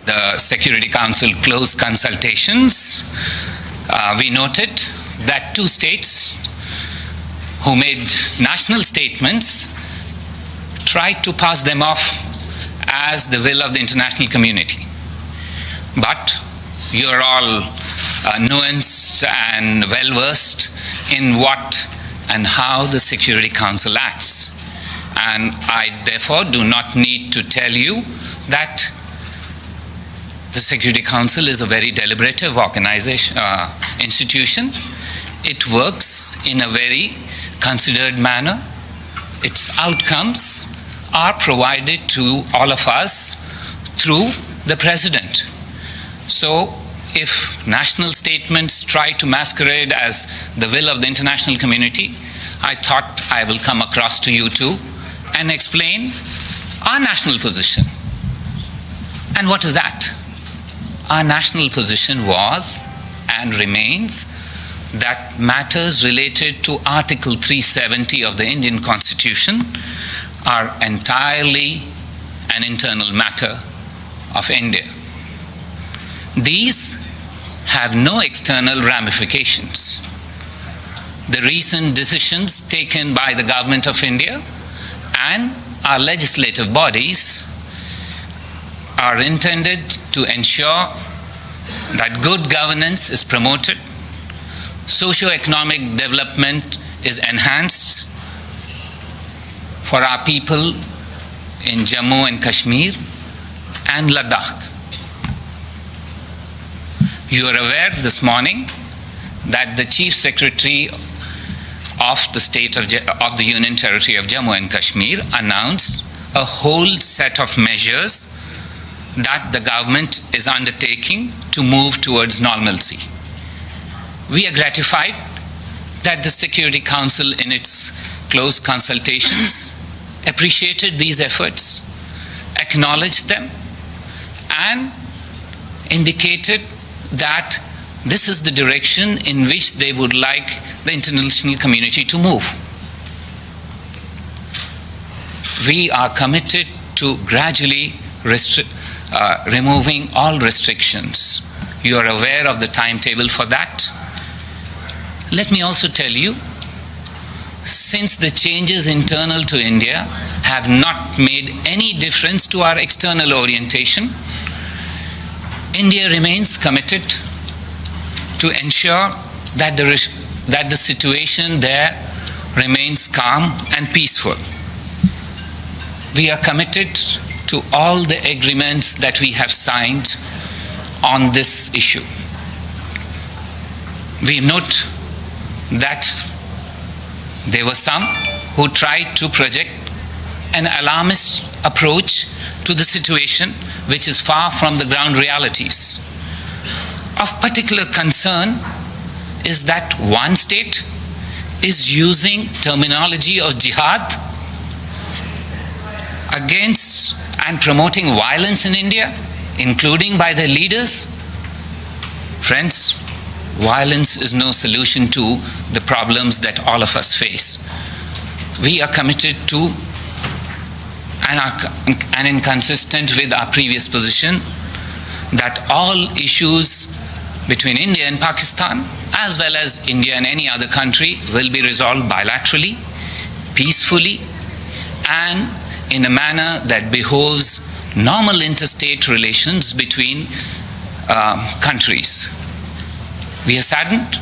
The Security Council closed consultations. We noted that 2 states who made national statements tried to pass them off as the will of the international community. But you're all nuanced and well-versed in what and how the Security Council acts. And I therefore do not need to tell you that the Security Council is a very deliberative organization, institution. It works in a very considered manner. Its outcomes are provided to all of us through the President. So if national statements try to masquerade as the will of the international community, I thought I will come across to you too and explain our national position. And what is that? Our national position was and remains that matters related to Article 370 of the Indian Constitution are entirely an internal matter of India. These have no external ramifications. The recent decisions taken by the Government of India and our legislative bodies are intended to ensure that good governance is promoted, socio-economic development is enhanced for our people in Jammu and Kashmir and Ladakh. You are aware this morning that the Chief Secretary of the State of the Union Territory of Jammu and Kashmir announced a whole set of measures that the government is undertaking to move towards normalcy. We are gratified that the Security Council in its close consultations appreciated these efforts, acknowledged them, and indicated that this is the direction in which they would like the international community to move. We are committed to gradually removing all restrictions. You are aware of the timetable for that. Let me also tell you, since the changes internal to India have not made any difference to our external orientation, India remains committed to ensure that the situation there remains calm and peaceful. We are committed to all the agreements that we have signed on this issue. We note that there were some who tried to project an alarmist approach to the situation which is far from the ground realities. Of particular concern is that one state is using terminology of jihad against and promoting violence in India, including by their leaders. Friends, violence is no solution to the problems that all of us face. We are committed to and inconsistent with our previous position that all issues between India and Pakistan, as well as India and any other country, will be resolved bilaterally peacefully and in a manner that behoves normal interstate relations between countries. We are saddened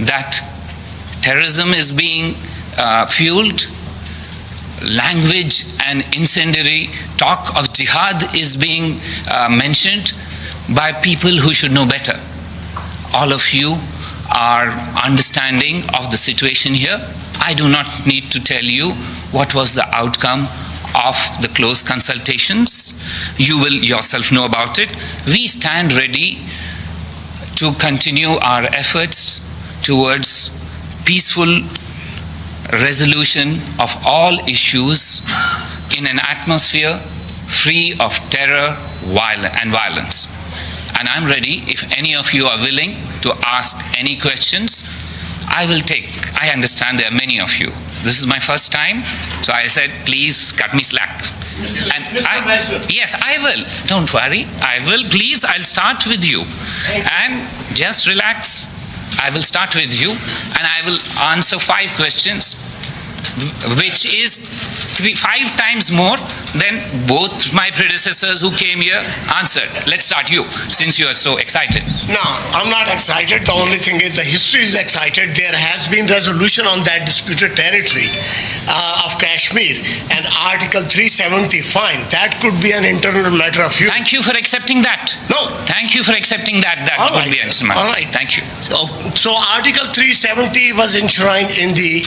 that terrorism is being fueled, language and incendiary talk of jihad is being mentioned by people who should know better. All of you are understanding of the situation here. I do not need to tell you what was the outcome of the closed consultations. You will yourself know about it. We stand ready to continue our efforts towards peaceful resolution of all issues in an atmosphere free of terror and violence. And I'm ready, if any of you are willing to ask any questions, I will take. I understand there are many of you. This is my first time, so I said, please cut me slack. Yes, I will. Don't worry. I will. Please, I'll start with you. And just relax. I will start with you, and I will answer 5 questions, which is 5 times more than both my predecessors who came here answered. Let's start you, since you are so excited. No, I'm not excited. The only thing is the history is excited. There has been resolution on that disputed territory of Kashmir, and Article 370, fine. That could be an internal matter of you. Thank you for accepting that. No. Thank you for accepting that. That would be an internal matter. All right. Thank you. So Article 370 was enshrined in the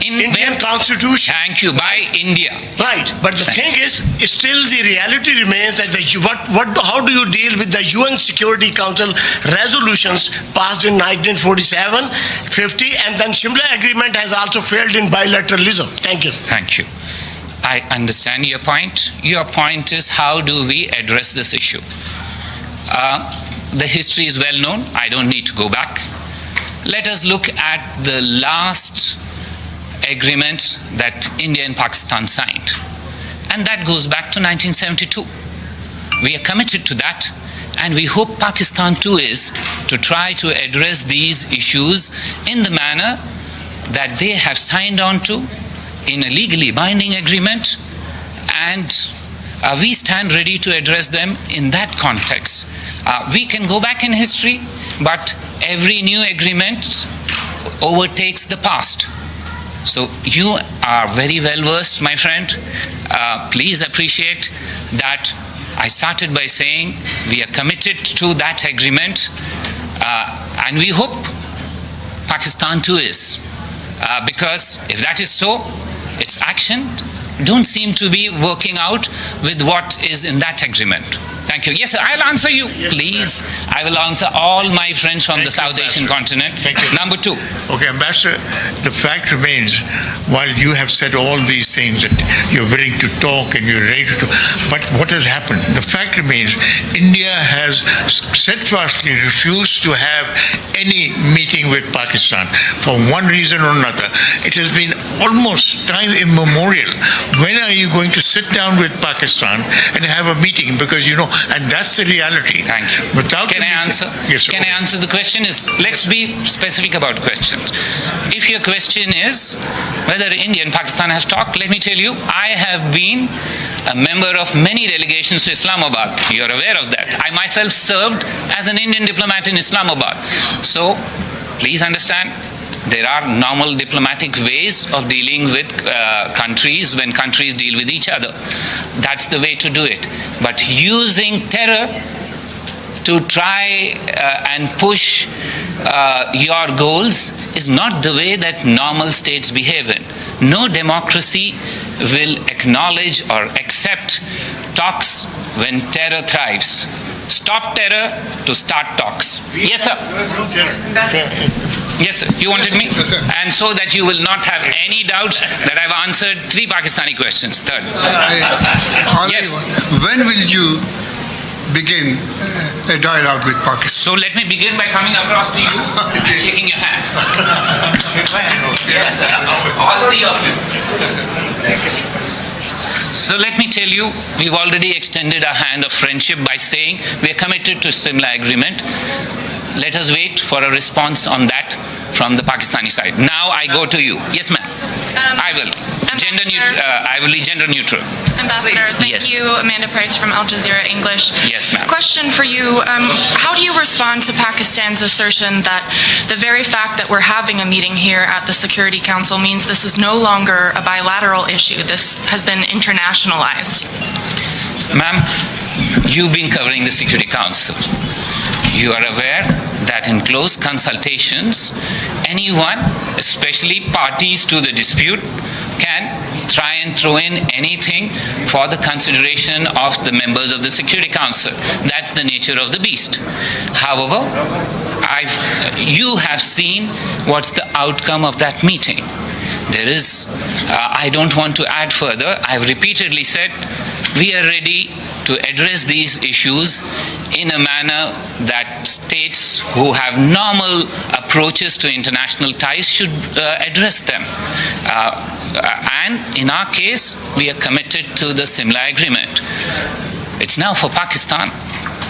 Indian Constitution. Thank you. By India. Right. But the thing is, still the reality remains that how do you deal with the UN Security Council resolutions passed in 1947, 50, and then Shimla Agreement has also failed in bilateralism. Thank you. Thank you. I understand your point. Your point is, how do we address this issue? The history is well known. I don't need to go back. Let us look at the last agreement that India and Pakistan signed. And that goes back to 1972. We are committed to that, and we hope Pakistan too is, to try to address these issues in the manner that they have signed on to in a legally binding agreement, and we stand ready to address them in that context. We can go back in history, but every new agreement overtakes the past. So you are very well versed, my friend. Please appreciate that I started by saying we are committed to that agreement, and we hope Pakistan too is. Because if that is so, its action don't seem to be working out with what is in that agreement. Thank you. Yes, sir, I'll answer you. Please, I will answer all my friends from the South Asian continent. Thank you. Number 2. Okay, Ambassador, the fact remains, while you have said all these things, that you're willing to talk and you're ready to talk, but what has happened? The fact remains, India has steadfastly refused to have any meeting with Pakistan for one reason or another. It has been almost time immemorial. When are you going to sit down with Pakistan and have a meeting? Because, and that's the reality. Thank you. Can I answer? Yes, sir. Can I answer the question? Let's be specific about questions. If your question is whether India and Pakistan has talked, let me tell you, I have been a member of many delegations to Islamabad. You're aware of that. I myself served as an Indian diplomat in Islamabad. So, please understand, there are normal diplomatic ways of dealing with countries when countries deal with each other. That's the way to do it. But using terror to try and push your goals is not the way that normal states behave in. No democracy will acknowledge or accept talks when terror thrives. Stop terror to start talks. Yes, sir. Yes, sir. You wanted me? And so that you will not have any doubts that I've answered 3 Pakistani questions. Third. Yes. When will you begin a dialogue with Pakistan? So let me begin by coming across to you and shaking your hand. Yes, sir. All 3 of you. So let me tell you, we've already extended our hand of friendship by saying we are committed to Shimla Agreement. Let us wait for a response on that from the Pakistani side. Now I go to you. Yes, ma'am. I will. I will be gender neutral. Ambassador, thank Yes. you. Amanda Price from Al Jazeera English. Yes, ma'am. Question for you. How do you respond to Pakistan's assertion that the very fact that we're having a meeting here at the Security Council means this is no longer a bilateral issue? This has been internationalized. Ma'am, you've been covering the Security Council. You are aware that in close consultations, anyone, especially parties to the dispute, can try and throw in anything for the consideration of the members of the Security Council. That's the nature of the beast. However, you have seen what's the outcome of that meeting. There is, I don't want to add further. I've repeatedly said we are ready to address these issues in a manner that states who have normal approaches to international ties should address them. And in our case, we are committed to the Simla Agreement. It's now for Pakistan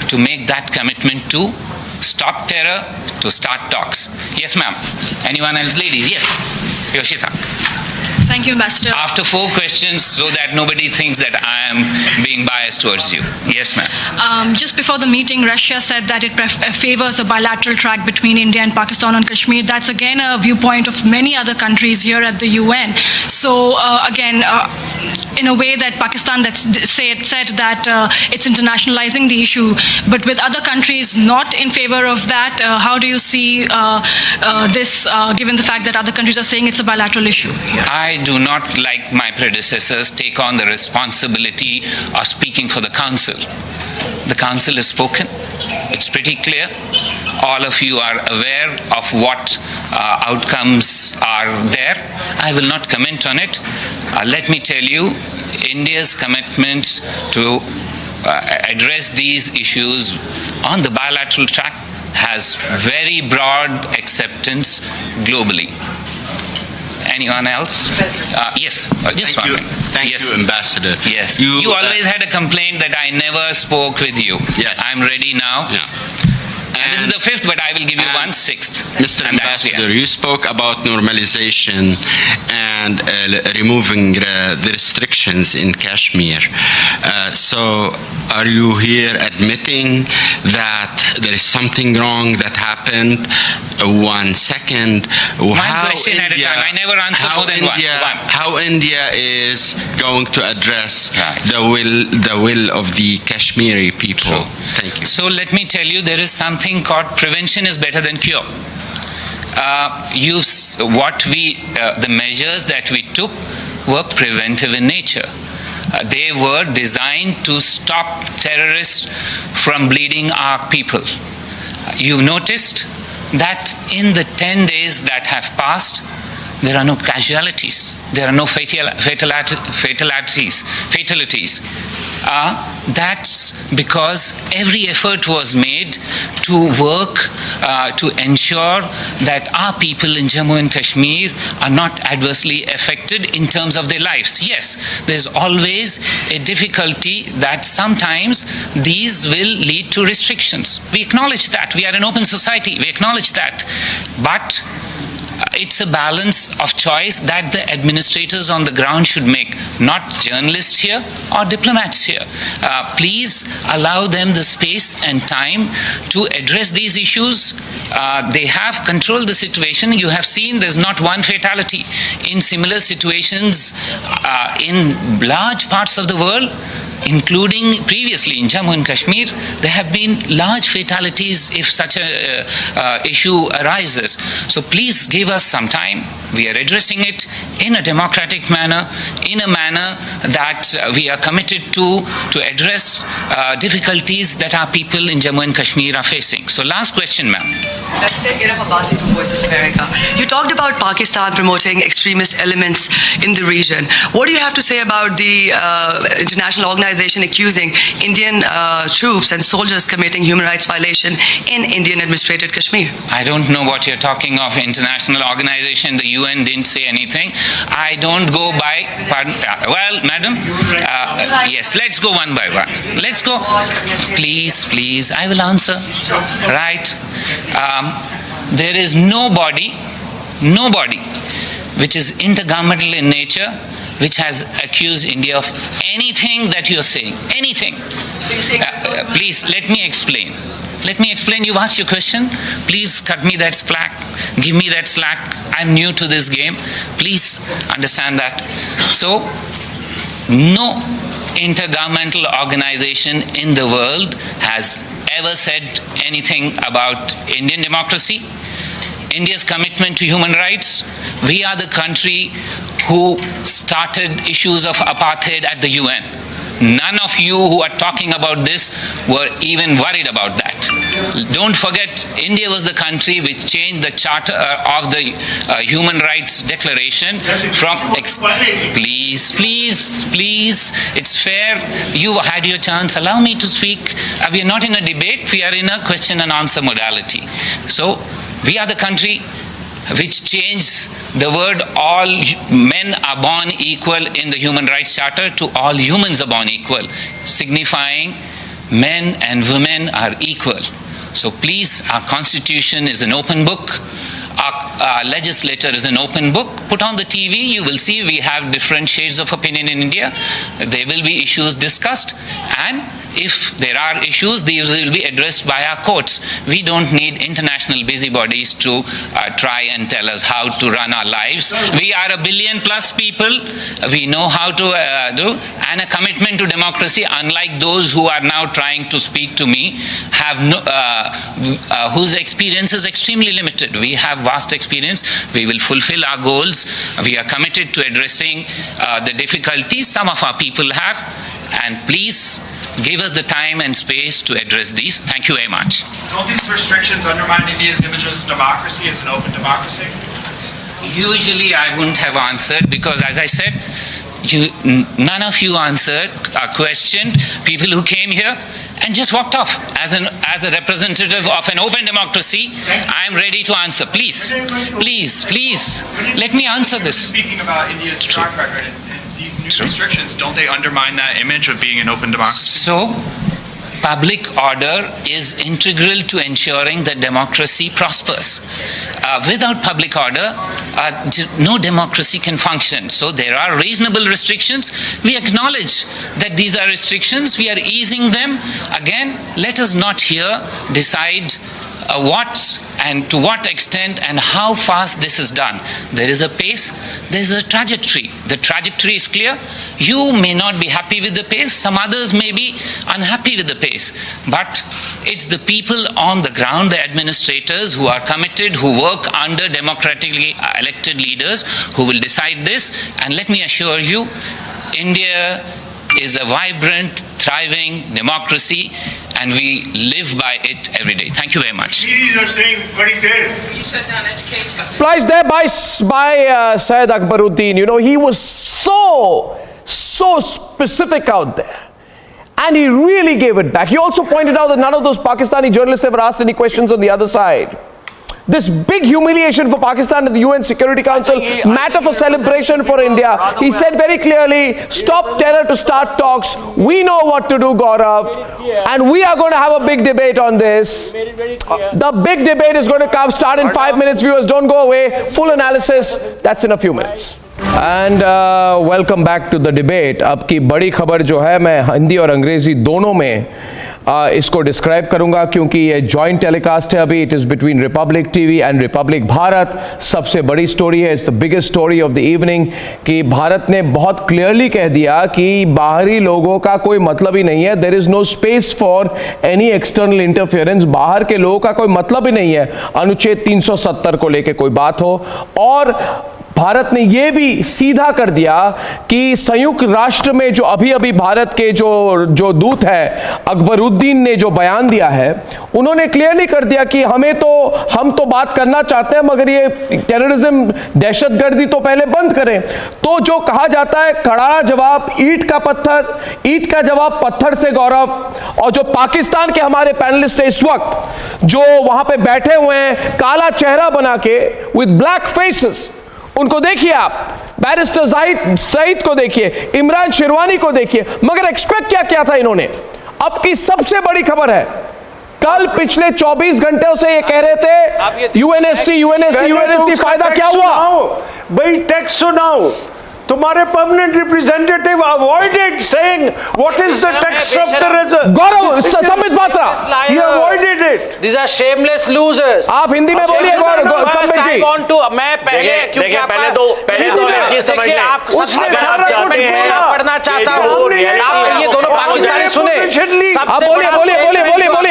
to make that commitment to stop terror, to start talks. Yes, ma'am. Anyone else? Ladies, yes. Yoshita. Thank you, Ambassador. After 4 questions, so that nobody thinks that I am being biased towards you. Yes, ma'am. Just before the meeting, Russia said that it favors a bilateral track between India and Pakistan on Kashmir. That's again a viewpoint of many other countries here at the UN. So again, in a way that Pakistan said that it's internationalizing the issue, but with other countries not in favor of that, how do you see this, given the fact that other countries are saying it's a bilateral issue? I do not, like my predecessors, take on the responsibility of speaking for the Council. The Council has spoken. It's pretty clear. All of you are aware of what outcomes are there. I will not comment on it. Let me tell you, India's commitment to address these issues on the bilateral track has very broad acceptance globally. Anyone else? Yes, just one minute. Thank you, Ambassador. Yes. You always had a complaint that I never spoke with you. Yes. I'm ready now. Yeah. And this is the 5th, but I will give you 1/6. Mr. Ambassador, you spoke about normalization and removing the restrictions in Kashmir. So are you here admitting that there is something wrong that happened? 1 second. One question at a time. I never answer more than one. How India is going to address the will of the Kashmiri people? True. Thank you. So let me tell you, there is something called prevention is better than cure. The measures that we took were preventive in nature. They were designed to stop terrorists from bleeding our people. You've noticed that in the 10 days that have passed, there are no casualties. There are no fatalities. That's because every effort was made to work to ensure that our people in Jammu and Kashmir are not adversely affected in terms of their lives. Yes, there's always a difficulty that sometimes these will lead to restrictions. We acknowledge that. We are an open society. We acknowledge that. But it's a balance of choice that the administrators on the ground should make, not journalists here or diplomats here. Please allow them the space and time to address these issues. They have controlled the situation. You have seen there's not one fatality. In similar situations in large parts of the world, including previously in Jammu and Kashmir, there have been large fatalities if such a issue arises. So please give us some time. We are addressing it in a democratic manner, in a manner that we are committed to address difficulties that our people in Jammu and Kashmir are facing. So last question, ma'am. Arnab from Voice of America. You talked about Pakistan promoting extremist elements in the region. What do you have to say about the international organization accusing Indian troops and soldiers committing human rights violation in Indian administrated Kashmir? I don't know what you're talking of. International organization, the UN didn't say anything. I don't go by, well, madam, yes, let's go one by one. Let's go. Please, I will answer. Right. There is nobody nobody which is intergovernmental in nature, which has accused India of anything that you're saying, anything. Please, let me explain. Let me explain. You've asked your question. Please cut me that slack. Give me that slack. I'm new to this game. Please understand that. So, no intergovernmental organization in the world has ever said anything about Indian democracy, India's commitment to human rights. We are the country who started issues of apartheid at the UN. None of you who are talking about this were even worried about that. Don't forget, India was the country which changed the charter of the Human Rights Declaration from... Please, it's fair. You had your chance. Allow me to speak. We are not in a debate. We are in a question and answer modality. So, we are the country which changed the word all men are born equal in the Human Rights Charter to all humans are born equal, signifying men and women are equal. So please, our constitution is an open book. Our legislature is an open book. Put on the TV, you will see we have different shades of opinion in India. There will be issues discussed, and if there are issues, these will be addressed by our courts. We don't need international busybodies to try and tell us how to run our lives. We are 1 billion plus people. We know how to do, and a commitment to democracy, unlike those who are now trying to speak to me, have no, whose experience is extremely limited. We have vast experience. We will fulfill our goals. We are committed to addressing the difficulties some of our people have, and please give us the time and space to address these. Thank you very much. Don't these restrictions undermine India's image as democracy, as an open democracy? Usually I wouldn't have answered because, as I said, none of you answered a question. People who came here and just walked off. As a representative of an open democracy, I am ready to answer. Please, let me answer this. Speaking about India's track record and these new restrictions, don't they undermine that image of being an open democracy? So, public order is integral to ensuring that democracy prospers. Without public order, no democracy can function. So there are reasonable restrictions. We acknowledge that these are restrictions. We are easing them. Again, let us not here decide what and to what extent and how fast this is done. There is a pace, there is a trajectory. The trajectory is clear. You may not be happy with the pace, some others may be unhappy with the pace, but it's the people on the ground, the administrators who are committed, who work under democratically elected leaders who will decide this. And let me assure you, India is a vibrant, thriving democracy, and we live by it every day. Thank you very much. Are saying very there. You shut down education. Replies there by Syed Akbaruddin. You know, he was so specific out there. And he really gave it back. He also pointed out that none of those Pakistani journalists ever asked any questions on the other side. This big humiliation for Pakistan at the UN Security Council, matter for celebration for India. He said very clearly, stop terror to start talks. We know what to do, Gaurav. And we are going to have a big debate on this. The big debate is going to start in 5 minutes. Viewers, don't go away. Full analysis, that's in a few minutes. And welcome back to the debate. अब की बड़ी खबर जो है मैं हिंदी और अंग्रेजी दोनों में इसको डिस्क्राइब करूंगा क्योंकि ये जॉइंट टेलीकास्ट है अभी. It is between Republic TV and Republic Bharat. सबसे बड़ी स्टोरी है, it's the biggest story of the evening कि भारत ने बहुत क्लियरली कह दिया कि बाहरी लोगों का कोई मतलब ही नहीं है. There is no space for any external interference. बाहर के लोगों का कोई मतलब ही नहीं है अनुच्छेद 370 को लेके कोई बात हो. और भारत ने यह भी सीधा कर दिया कि संयुक्त राष्ट्र में जो अभी भारत के जो दूत है अकबरुद्दीन ने जो बयान दिया है, उन्होंने क्लियरली कर दिया कि हम तो बात करना चाहते हैं मगर ये टेररिज्म दहशतगर्दी तो पहले बंद करें. तो जो कहा जाता है कड़ा जवाब ईंट का जवाब पत्थर से, गौरव. और जो पाकिस्तान के हमारे पैनलिस्ट है इस वक्त जो वहां पे बैठे हुए हैं काला चेहरा बना के विद ब्लैक फेसेस, उनको देखिए आप. बैरिस्टर सईद को देखिए, इमरान शेरवानी को देखिए. मगर एक्सपेक्ट क्या किया था इन्होंने? अब की सबसे बड़ी खबर है कल पिछले 24 घंटों से ये कह रहे थे यूएनएससी फायदा क्या हुआ? भाई टेक्स्ट सुनाओ। तुम्हारे permanent representative avoided saying what is the text of the resolution. Gaurav Sambit Patra, he avoided it. These are shameless losers. आप हिंदी में बोलिए संबित जी। मैं पहले क्योंकि पहले तो लड़की समझ लें। उसने सारा कुछ बोला, पढ़ना चाहता हूँ। ये दोनों पाकिस्तानी सुने। आप बोलिए।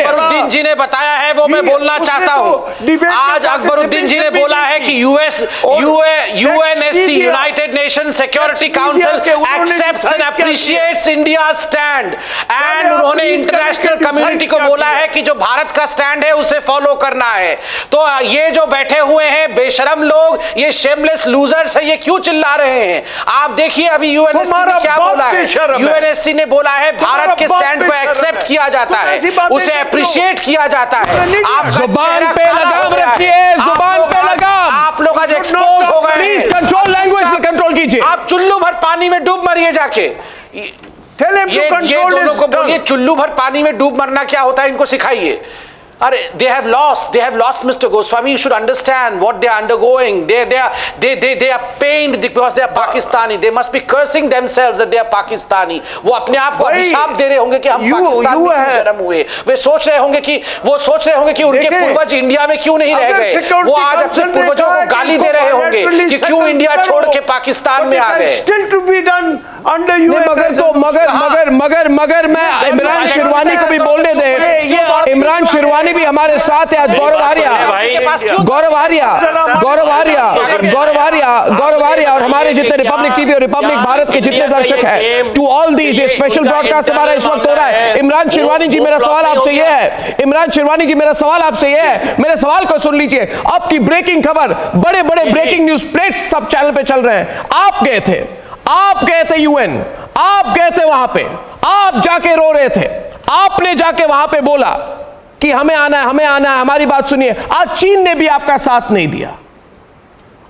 अकबरुद्दीन जी ने बताया है वो मैं बोलना चाहता हूँ। आज अकबरुद्दीन जी ने बोला है कि UNSC United nation security council accepts and appreciates India stand and उन्होंने इंटरनेशनल कम्युनिटी को बोला है कि जो भारत का स्टैंड है उसे फॉलो करना है। तो ये जो बैठे हुए हैं बेशरम लोग, ये शेमलेस लूजर्स है, ये क्यों चिल्ला रहे हैं? आप देखिए अभी यूएनएससी ने क्या बोला है। यूएनएससी ने बोला है भारत के स्टैंड को एक्सेप्ट किया जाता है, उसे अप्रिशिएट किया जाता है। आप जुबान पे लगाम रखिए, जुबान पे लगाम। आप लोग आज एक्सपोज हो गए। प्लीज कंट्रोल लैंग्वेज, कंट्रोल कीजिए। आप चुल्लू भर पानी में डूब मरिए जाके। ये दोनों को बोलिए चुल्लू भर पानी में डूब मरना क्या होता है, इनको सिखाइए। They have lost, Mr. Goswami. You should understand what they are undergoing. They are pained because they are Pakistani. They must be cursing themselves that they are Pakistani. वो अपने आप को अभिशाप दे रहे होंगे कि हम पाकिस्तान में जन्म हुए। वे सोच रहे होंगे कि उनके पूर्वज इंडिया में क्यों नहीं रह गए। वो आज अपने पूर्वजों को गाली दे रहे होंगे कि क्यों इंडिया छोड़ के पाकिस्तान में आ गए। Still to be done under मगर मैं इमरान शिरवानी को भी बोलने दे। इमरान शिरवानी भी हमारे साथ है आज। गौरव आर्या और हमारे जितने रिपब्लिक टीवी और रिपब्लिक भारत के जितने दर्शक हैं, टू ऑल दीज ये स्पेशल ब्रॉडकास्ट हमारा इस वक्त हो रहा है। इमरान शिरवानी जी मेरा सवाल आपसे ये है, मेरे सवाल को सुन लीजिए। अब की ब्रेकिंग खबर, बड़े बड़े ब्रेकिंग न्यूज प्लेट सब चैनल पे चल रहे हैं। आप गए थे यूएन, आप गए थे वहां पे, आप जाके रो रहे थे, आपने जाके वहां पे बोला कि हमें आना है, हमारी बात सुनिए। आज चीन ने भी आपका साथ नहीं दिया,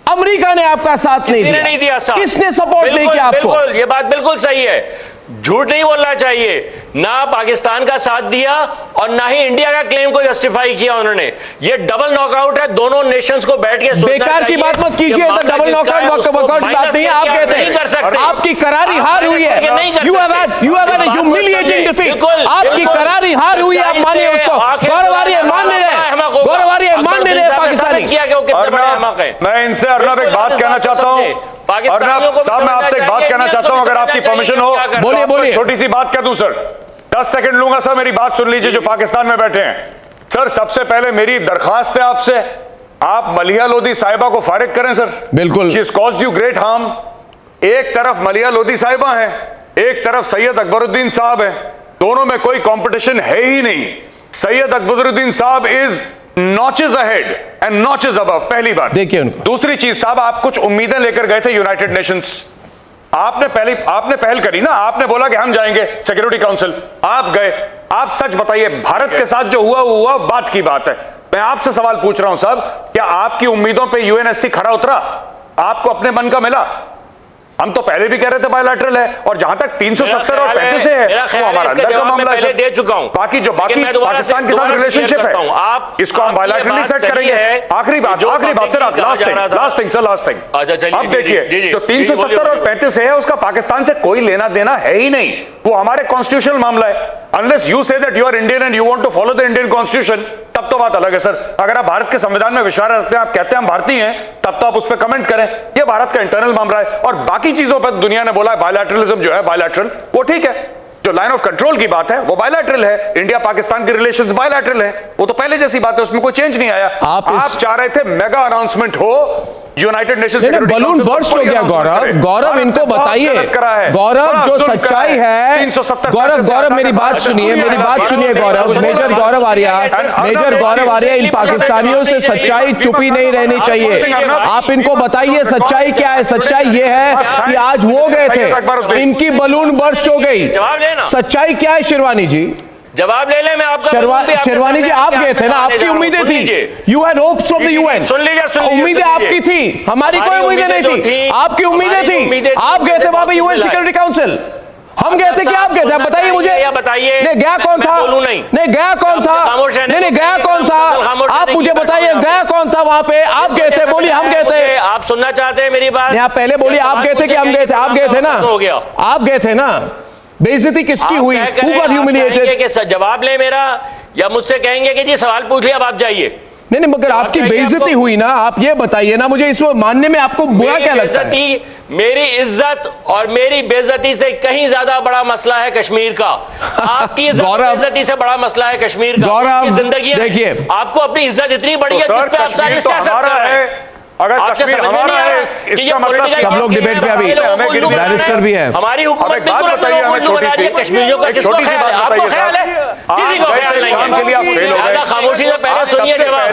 अमेरिका ने आपका साथ नहीं दिया। किसने सपोर्ट नहीं किया आपको? बिल्कुल, ये बात बिल्कुल सही है। झूठ नहीं बोलना चाहिए। ना पाकिस्तान का साथ दिया और ना ही इंडिया का क्लेम को जस्टिफाई किया उन्होंने। ये डबल नॉकआउट है। दोनों नेशंस को बैठ के बेकार की बात मत कीजिए। डबल नॉकआउट वर्कआउट बात नहीं है। आप कहते हैं आपकी करारी हार हुई है। You have had a humiliating defeat. आपकी करारी हार हुई है, आप मानिए उसको। गौरव आर्य मान ले रहे पाकिस्तानी। मैं इनसे अर्नब एक बात कहना चाहता हूँ। अर्नब साहब, मैं आपसे एक बात कहना चाहता हूँ, अगर आपकी परमिशन हो। बोलिए। छोटी सी बात कह दूं सर, 10 सेकंड लूंगा सर। मेरी बात सुन लीजिए जो पाकिस्तान में बैठे हैं। सर, सबसे पहले मेरी दरखास्त है आपसे, आप मलिहा लोधी साहिबा को फारिग करें सर। बिल्कुल। She has caused you great harm. एक तरफ मलिहा लोधी साहिबा है, एक तरफ सैयद अकबरुद्दीन साहब है। दोनों में कोई कंपटीशन है ही नहीं। सैयद अकबरुद्दीन साहब is notches ahead and notches above, पहली बात। देखिए उनको। दूसरी चीज साहब, आप कुछ उम्मीदें लेकर गए थे यूनाइटेड नेशंस। आपने पहल करी ना, आपने बोला कि हम जाएंगे सिक्योरिटी काउंसिल, आप गए। आप सच बताइए, भारत के साथ जो हुआ बात की बात है। मैं आपसे सवाल पूछ रहा हूं साहब, क्या आपकी उम्मीदों पे यूएनएससी खरा उतरा? आपको अपने मन का मिला? हम तो पहले भी कह रहे थे बायलैटरल है, और जहां तक 370 और 35 है वो हमारा अंदर का मामला है। दे चुका हूं। बाकी पाकिस्तान के साथ रिलेशनशिप है, आप इसको हम बायलैटरली सेट करेंगे। आखिरी बात सर, लास्ट थिंग। अब देखिए, जो 370 और 35 है उसका पाकिस्तान से कोई लेना देना है ही नहीं। वो हमारे कॉन्स्टिट्यूशनल मामला है। Unless you say that you are Indian and you want to follow the Indian constitution, तब तो बात अलग है सर। अगर आप भारत के संविधान में विश्वास रखते हैं, आप कहते हैं हम भारतीय हैं, तब तो आप उस पर कमेंट करें। ये भारत का इंटरनल मामला है। और बाकी चीजों पर दुनिया ने बोला है बायलैटरलिज्म जो है बायलैटरल, वो ठीक है। जो लाइन ऑफ कंट्रोल की बात है वो बायलैटरल है। इंडिया पाकिस्तान के रिलेशंस बायलैटरल है, वो तो पहले जैसी बात है, उसमें कोई चेंज नहीं आया। आप चाह रहे थे मेगा अनाउंसमेंट हो United Nations security balloon burst हो गया। गौरव इनको बताइए। गौरव, जो सच्चाई है, गौरव मेरी बात सुनिए गौरव। मेजर गौरव आर्या, इन पाकिस्तानियों से सच्चाई छुपी नहीं रहनी चाहिए। आप इनको बताइए सच्चाई क्या है। सच्चाई ये है कि आज वो गए थे, इनकी बलून बर्स्ट हो गई। सच्चाई क्या है शिरवानी जी? जवाब ले ले। मैं आपका शेरवानी जी, आप गए थे ना, आपकी उम्मीदें थी। You had hopes from the UN. उम्मीदें आपकी थी, हमारी कोई उम्मीदें नहीं थी। आपकी उम्मीदें थी, आप गए थे वहां पे यूएन सिक्योरिटी काउंसिल। हम गए थे कि आप गए थे? बताइए मुझे। बताइए। नहीं, गया कौन था? नहीं, गया कौन था? नहीं, नहीं, गया कौन था? आप मुझे बताइए, गया कौन था वहां पे? आप गए थे, बोलिए हम गए थे। आप सुनना चाहते हैं मेरी बात? आप पहले बोलिए, आप गए थे कि हम गए थे? आप गए थे ना? हो गया, आप गए थे ना? बेइज्जती किसकी हुई? Who got humiliated? कि जवाब ले मेरा, या मुझसे कहेंगे कि जी सवाल पूछ लिया अब आप जाइए? नहीं, मगर आपकी बेइज्जती हुई ना, आप ये बताइए ना मुझे, इसमें मानने में आपको बुरा क्या लगता है? मेरी इज्जत और मेरी बेइज्जती से कहीं ज्यादा बड़ा मसला है कश्मीर का। आपकी बेइज्जती से बड़ा मसला है कश्मीर का। गौरव, जिंदगी देखिए, आपको अपनी इज्जत इतनी बड़ी है जिस पे आप सारी सियासत कर रहे हैं। अगर कश्मीर हमारा है, इसका मतलब सब लोग डिबेट पे अभी बैरिस्टर भी है। हमारी हुकूमत बिल्कुल बताइए हमें छोटी सी छोटी सी बात बताइए ख्याल है? किसी को ख्याल नहीं है के लिए आप फेल हो गए। खामोशी से पहले सुनिए जवाब। वो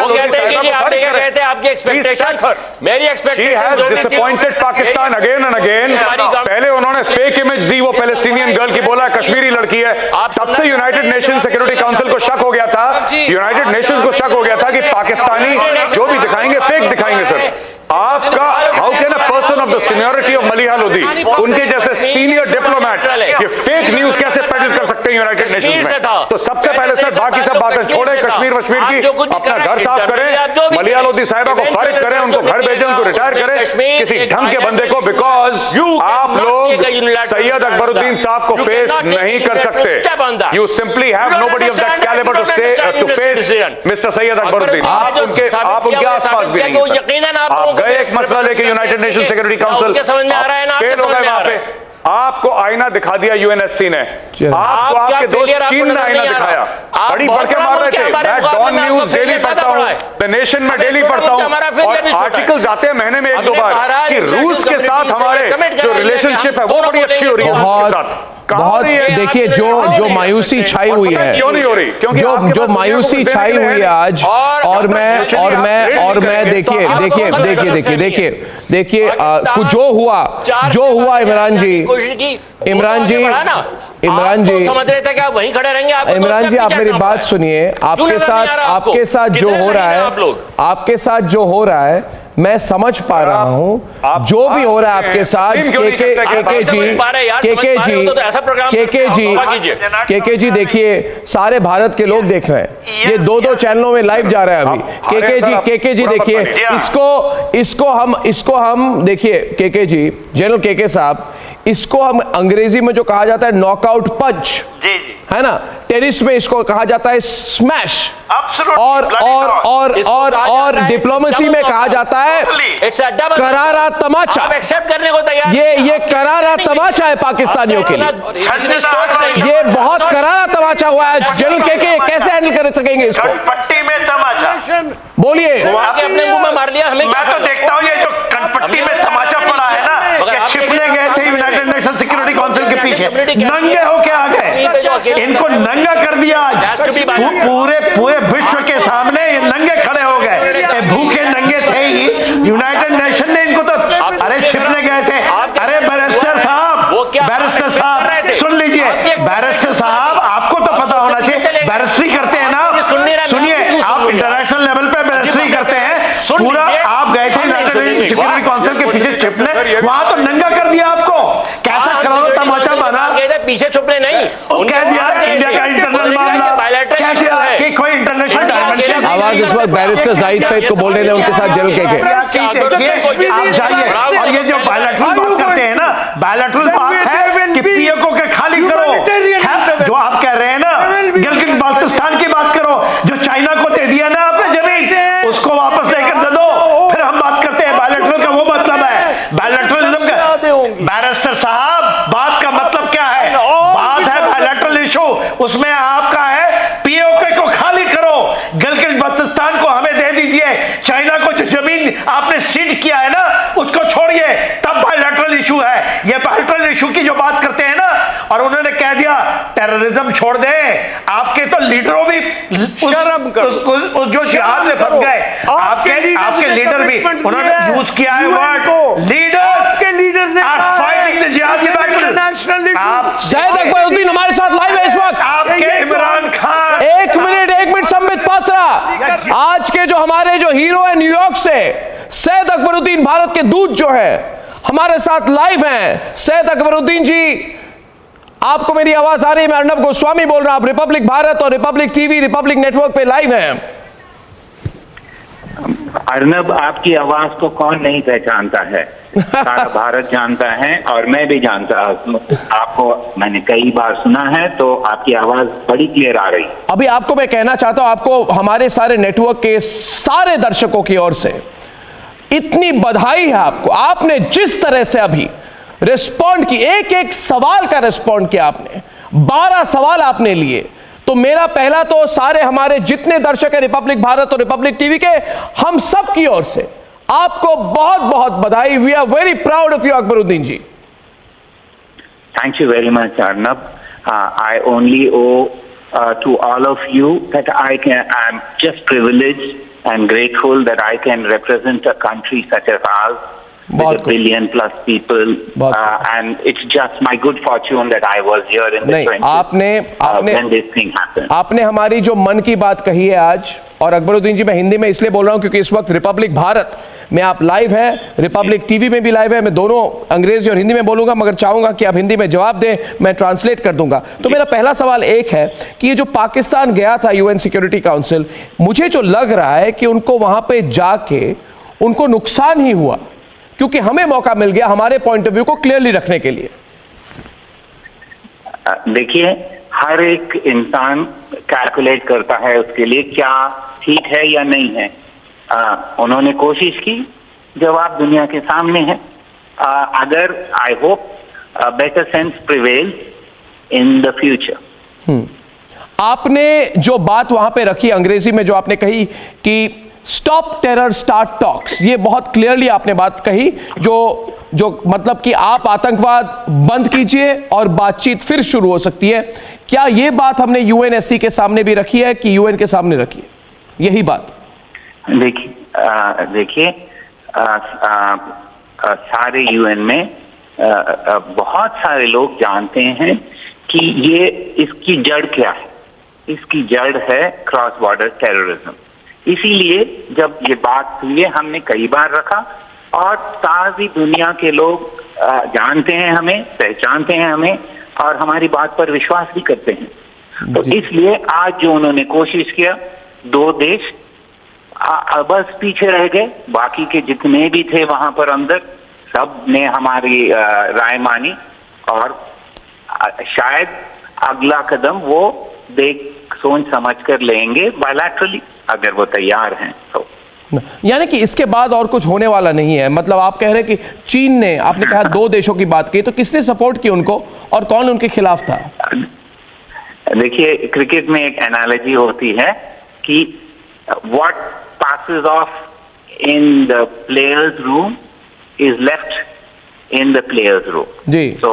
कहते हैं कि आप ये कहते हैं आपकी एक्सपेक्टेशन, मेरी expectation disappointed Pakistan again and again. पहले उन्होंने फेक इमेज दी वो पैलेस्टीनियन गर्ल की, बोला कश्मीरी लड़की है। तब से यूनाइटेड नेशन सिक्योरिटी काउंसिल को शक हो गया था, यूनाइटेड नेशंस को शक हो गया था कि पाकिस्तानी जो भी दिखाएंगे फेक दिखाएंगे। सर आपका how can a person of the seniority of Maliha Lodhi, उनके जैसे सीनियर डिप्लोमेट ये फेक न्यूज कैसे पेडल कर सकते हैं यूनाइटेड नेशंस में? तो सबसे पहले सर बाकी सब बातें छोड़े, कश्मीर वश्मीर की, अपना घर साफ करें, मलिहा लोधी साहिबा को फारिग करें, उनको घर भेजें, उनको रिटायर करें किसी ढंग के बंदे को, बिकॉज आप लोग सैयद अकबरुद्दीन साहब को फेस नहीं कर सकते। You simply have nobody of that calibre to face mister Syed Akbaruddin. आप उनके आसपास भी नहीं हैं। आप गए एक मसला लेके यूनाइटेड नेशन सिक्योरिटी काउंसिल, समझ में आ रहा है ना? फेल हो गए वहां पे। आपको आईना दिखा दिया यूएनएससी ने, आपको आपके दोस्त चीन ने आईना दिखाया, बड़ी बढ़ के मार रहे थे। मैं डॉन न्यूज डेली पढ़ता हूँ, द नेशन में डेली पढ़ता हूँ, और आर्टिकल्स आते हैं महीने में 1-2 बार कि रूस के साथ हमारे जो रिलेशनशिप है वो बड़ी अच्छी हो रही है रूस के साथ। बहुत देखिए, जो मायूसी छाई हुई है, क्यों नहीं हो रही? क्योंकि जो मायूसी छाई हुई है आज, और मैं देखिए कुछ जो हुआ इमरान जी समझ रहे थे कि आप वहीं खड़े रहेंगे? इमरान जी, आप मेरी बात सुनिए। आपके साथ जो हो रहा है मैं समझ पा रहा हूं, जो भी हो रहा है आपके साथ। केके जी देखिए, सारे भारत के लोग देख रहे हैं, ये 2 चैनलों में लाइव जा रहा है अभी। केके जी देखिए, इसको हम देखिए, केके जी, जनरल केके साहब, इसको हम अंग्रेजी में जो कहा जाता है नॉकआउट पंच, है ना, टेनिस में इसको कहा जाता है स्मैश, और डिप्लोमेसी में कहा जाता है करारा तमाचा। एक्सेप्ट करने को तैयार? ये करारा तमाचा है पाकिस्तानियों के लिए, ये बहुत करारा तमाचा हुआ है। जनरल केके कैसे हैंडल कर सकेंगे इसको? पट्टी में तमाचा बोलिए। अपने मुंह में मार लिया हमें। मैं तो देखता हूँ ये जो कनपट्टी में तमाचा पड़ा है ना, ये छिपने गए थे यूनाइटेड नेशन सिक्योरिटी काउंसिल के पीछे, नंगे होके आ गए, इनको नंगा कर दिया आज पूरे विश्व के सामने। ये नंगे खड़े हो गए, भूखे नंगे थे ही, यूनाइटेड नेशन ने इनको तो अरे छिपने गए थे। अरे बैरिस्टर साहब सुन लीजिए, बैरिस्टर साहब आपको तो पता होना चाहिए, बैरिस्ट्री करते हैं ना, सुनिए, आप इंटरनेशनल लेवल पे बैरिस्ट्री करते हैं, पूरा आप गए थे यूनाइटेड नेशन सिक्योरिटी काउंसिल के पीछे छिपने, वहां तो नंगा कर दिया आपको। कैसा करो तमाचा बना, पीछे छुपने नहीं, कह दिया इंडिया का इंटरनल मामला कैसे कि कोई इंटरनेशनल डायमेंशन। आवाज इस वक्त बैरिस्टर जाहिद सईद को बोल रहे थे, उनके साथ जनरल केके। आप जाइए, और ये जो बायलैटरल बात करते हैं ना, बायलैटरल बात है कि पीओके के खाली करो, जो आप कह रहे हैं ना, गिलगित बाल्टिस्तान की बात करो, जो चाइना को दे दिया ना आपने जमीन, उसको वापस लेकर दे दो, फिर हम बात करते हैं। बायलैटरल का वो मतलब है, बायलैटरलिज्म का। बैरिस्टर साहब, बात का मतलब क्या है? बात है बायलैटरल इशू, उसमें आपका है पीओके को खाली करो, गिलगित बाल्टिस्तान को हमें दे दीजिए, चाइना को जो जमीन आपने सीड किया है ना उसको छोड़िए, तब बायलैटरल इशू है। ये बायलैटरल इशू की जो बात करते हैं ना, और उन्होंने कह दिया टेररिज्म छोड़ दें। आपके तो लीडरों भी उस जो जिहाद में फंस गए, आपके लीडर भी, उन्होंने यूज किया है वर्ड लीडर्स के लीडर ने फाइटिंग द जिहादी बैटल। आप सैयद अकबरुद्दीन हमारे साथ लाइव है इस वक्त। आपके इमरान खान, एक मिनट संबित पात्रा, आज के जो हमारे जो हीरो है न्यूयॉर्क से, सैयद अकबरुद्दीन भारत के दूत जो है हमारे साथ लाइव हैं। सैयद अकबरुद्दीन जी, आपको मेरी आवाज आ रही है? मैं अर्नब गोस्वामी बोल रहा हूं। आप रिपब्लिक भारत और रिपब्लिक टीवी, रिपब्लिक नेटवर्क पे लाइव हैं। अर्नब, आपकी आवाज को कौन नहीं पहचानता है? सारा भारत जानता है और मैं भी जानता हूं। आपको मैंने कई बार सुना है, तो आपकी आवाज बड़ी क्लियर आ रही। अभी आपको मैं कहना चाहता हूं, आपको हमारे सारे नेटवर्क के सारे दर्शकों की ओर से इतनी बधाई है आपको। आपने जिस तरह से अभी रिस्पॉन्ड की, एक एक सवाल का रिस्पॉन्ड किया आपने, 12 सवाल आपने लिए, तो मेरा पहला तो सारे हमारे जितने दर्शक हैं रिपब्लिक भारत और रिपब्लिक टीवी के, हम सब की ओर से आपको बहुत बहुत बधाई। We are very proud of you Akbaruddin ji. Thank you very much, Arnab. I only owe to all of you that I'm just privileged and grateful that I can represent a country such as ours with 1 billion plus people, and it's just my good fortune that I was here in the 20s when this thing happened. आपने हमारी जो मन की बात कही है आज, और अकबरुद्दीन जी मैं हिंदी में इसलिए बोल रहा हूं क्योंकि इस वक्त रिपब्लिक भारत में आप लाइव हैं, रिपब्लिक टीवी में भी लाइव है। मैं दोनों अंग्रेजी और हिंदी में बोलूंगा, मगर चाहूंगा कि आप हिंदी में जवाब दें, मैं ट्रांसलेट कर दूंगा। तो मेरा पहला सवाल एक है कि ये जो पाकिस्तान गया था यूएन सिक्योरिटी काउंसिल, मुझे जो लग रहा है कि उनको वहां पे जाके उनको नुकसान ही हुआ, क्योंकि हमें मौका मिल गया हमारे पॉइंट ऑफ व्यू को क्लियरली रखने के लिए। देखिए, हर एक इंसान कैलकुलेट करता है उसके लिए क्या ठीक है या नहीं है। उन्होंने कोशिश की, जवाब दुनिया के सामने है। अगर I hope better sense prevail in the future. आपने जो बात वहां पे रखी अंग्रेजी में, जो आपने कही कि स्टॉप टेरर स्टार्ट टॉक्स, ये बहुत क्लियरली आपने बात कही, जो मतलब कि आप आतंकवाद बंद कीजिए और बातचीत फिर शुरू हो सकती है। क्या ये बात हमने यूएनएससी के सामने भी रखी है कि यूएन के सामने रखी है यही बात? देखिए, सारे यूएन में बहुत सारे लोग जानते हैं कि ये इसकी जड़ क्या है। इसकी जड़ है क्रॉस बॉर्डर टेररिज्म। इसीलिए जब ये बात हुई है, हमने कई बार रखा और सारी दुनिया के लोग जानते हैं हमें, पहचानते हैं हमें और हमारी बात पर विश्वास भी करते हैं। तो इसलिए आज जो उन्होंने कोशिश किया, 2 देश बस पीछे रह गए, बाकी के जितने भी थे वहां पर अंदर, सब ने हमारी राय मानी और शायद अगला कदम वो सोच समझ कर लेंगे बायलैटरली, अगर वो तैयार हैं तो। यानी कि इसके बाद और कुछ होने वाला नहीं है। मतलब आप कह रहे हैं कि चीन ने, आपने कहा 2 देशों की बात की, तो किसने सपोर्ट की उनको और कौन उनके खिलाफ था? देखिए, क्रिकेट में एक एनालॉजी होती है कि what passes off in the players room is left in the players room. Ji. So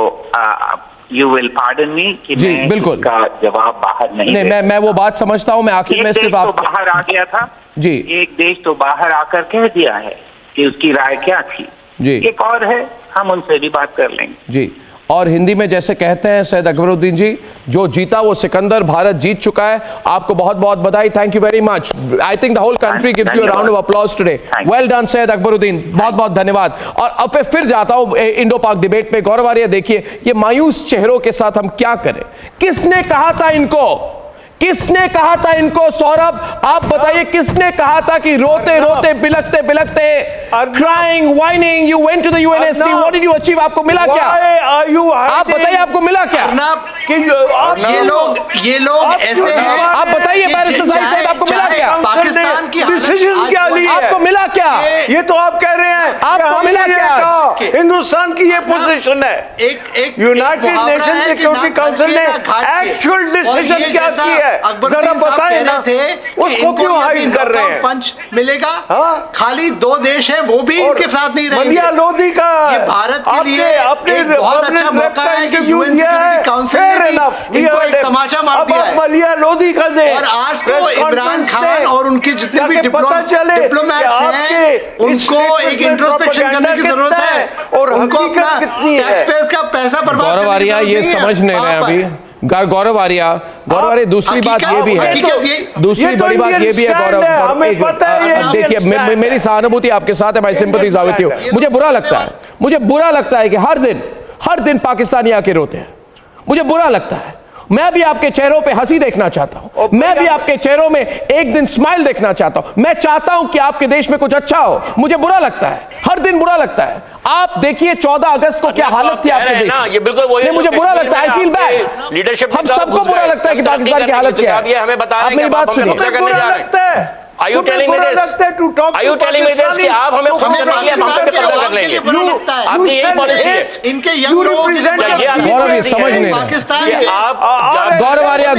you will pardon me कि मैं बिल्कुल का जवाब बाहर नहीं मैं वो बात समझता हूं। मैं आखिर में सिर्फ आप बाहर आ गया था जी, एक देश तो बाहर आकर कह दिया है कि उसकी राय क्या थी जी। एक और है, हम उनसे भी बात कर लेंगे जी। और हिंदी में जैसे कहते हैं सैयद अकबरुद्दीन जी, जो जीता वो सिकंदर, भारत जीत चुका है। आपको बहुत बहुत बधाई। Thank you very much. I think the whole country gives you a round of applause today. Well done Syed Akbaruddin, बहुत बहुत धन्यवाद। और अब फिर जाता हूं इंडो पाक डिबेट पे। गौरव आर्य, देखिए ये मायूस चेहरों के साथ हम क्या करें? किसने कहा था इनको, किसने कहा था इनको? सौरभ, आप बताइए, किसने कहा था कि रोते रोते बिलखते बिलखते, crying, whining, you went to the UNSC, what did you achieve? आपको मिला क्या? आप बताइए, आपको मिला क्या? ये लोग ऐसे हैं। आप बताइए बैरिस्टर साहब, आपको मिला क्या? पाकिस्तान की डिसीजन क्या ली है? आपको मिला क्या? ये तो आप कह रहे हैं, आपको मिला क्या? हिंदुस्तान की ये पोजीशन है। यूनाइटेड नेशन सिक्योरिटी काउंसिल ने एक्चुअल डिसीजन क्या की है, जरा बताएं ना। उसको क्यों हाइड कर रहे हैं? पंच मिलेगा, खाली 2 देश हैं, वो भी इनके साथ नहीं रहेंगे। मलिया लोधी का ये भारत के लिए एक बहुत अच्छा मौका है कि यूएन सिक्योरिटी काउंसिल ने इनको एक तमाचा मार दिया है। मलिया लोधी का दे। और आज तो इमरान खान और उनके जितने भी डिप्लोमैट्स हैं, उनको एक इंट्रोस्पेक्शन करने की जरूरत है और उनको अपना टैक्सपेयर्स का पैसा बर्बाद गौरव आर्या ये समझ नहीं रहे अभी। गौरव आर्या, दूसरी बात ये भी है, दूसरी बड़ी बात ये भी है गौरव, देखिए मेरी सहानुभूति आपके साथ है, my sympathies are with you. मुझे बुरा लगता है कि हर दिन पाकिस्तानी आके रोते हैं, मुझे बुरा लगता है। मैं भी आपके चेहरों पे हंसी देखना चाहता हूं, मैं भी आपके चेहरों में एक दिन स्माइल देखना चाहता हूं। मैं चाहता हूं कि आपके देश में कुछ अच्छा हो। मुझे बुरा लगता है, हर दिन बुरा लगता है। आप देखिए 14 अगस्त को क्या हालत थी आपके देश में। ये बिल्कुल वही मुझे बुरा लगता है, आई फील बैड। लीडरशिप हम सबको बुरा लगता है कि पाकिस्तान की हालत क्या है। हमें बता आप मेरी बात सुनिए। Are you telling me this? Are you telling me this कि आप हमें खुद से नहीं हम पे कब्जा कर लेंगे? आपकी यही पॉलिसी है। इनके यंग लोगों के लिए गौरव ये समझ नहीं पाकिस्तान रहे। आप गौरव आर्य एक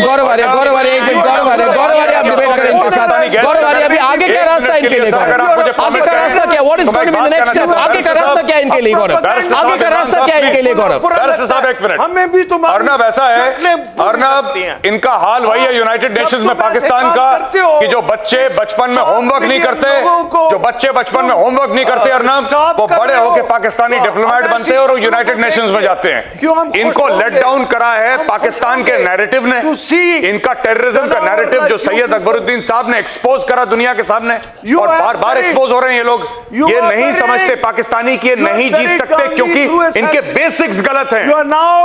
मिनट गौरव आर्य आप डिबेट करें इनके साथ। गौरव आर्य अभी आगे क्या रास्ता इनके लिए? आगे का रास्ता क्या? What is going to be the next step? आगे का रास्ता क्या इनके लिए गौरव? आगे का रास्ता क्या इनके लिए गौरव? साहब एक मिनट, हमें भी अर्नब ऐसा है, अर्नब इनका हाल वही है यूनाइटेड नेशंस में पाकिस्तान का कि जो बच्चे बचपन में होमवर्क नहीं करते, जो बच्चे बचपन में होमवर्क नहीं करते अर्नब, वो बड़े होकर पाकिस्तानी डिप्लोमेट बनते हैं और वो यूनाइटेड नेशंस में जाते हैं। इनको लेट डाउन करा है पाकिस्तान के नैरेटिव ने, इनका टेररिज्म का नैरेटिव जो सैयद अकबरुद्दीन साहब ने एक्सपोज करा दुनिया के सामने, और बार बार एक्सपोज हो रहे हैं ये लोग। ये नहीं समझते पाकिस्तानी की ये नहीं जीत सकते क्योंकि इनके बेसिक्स गलत हैं। The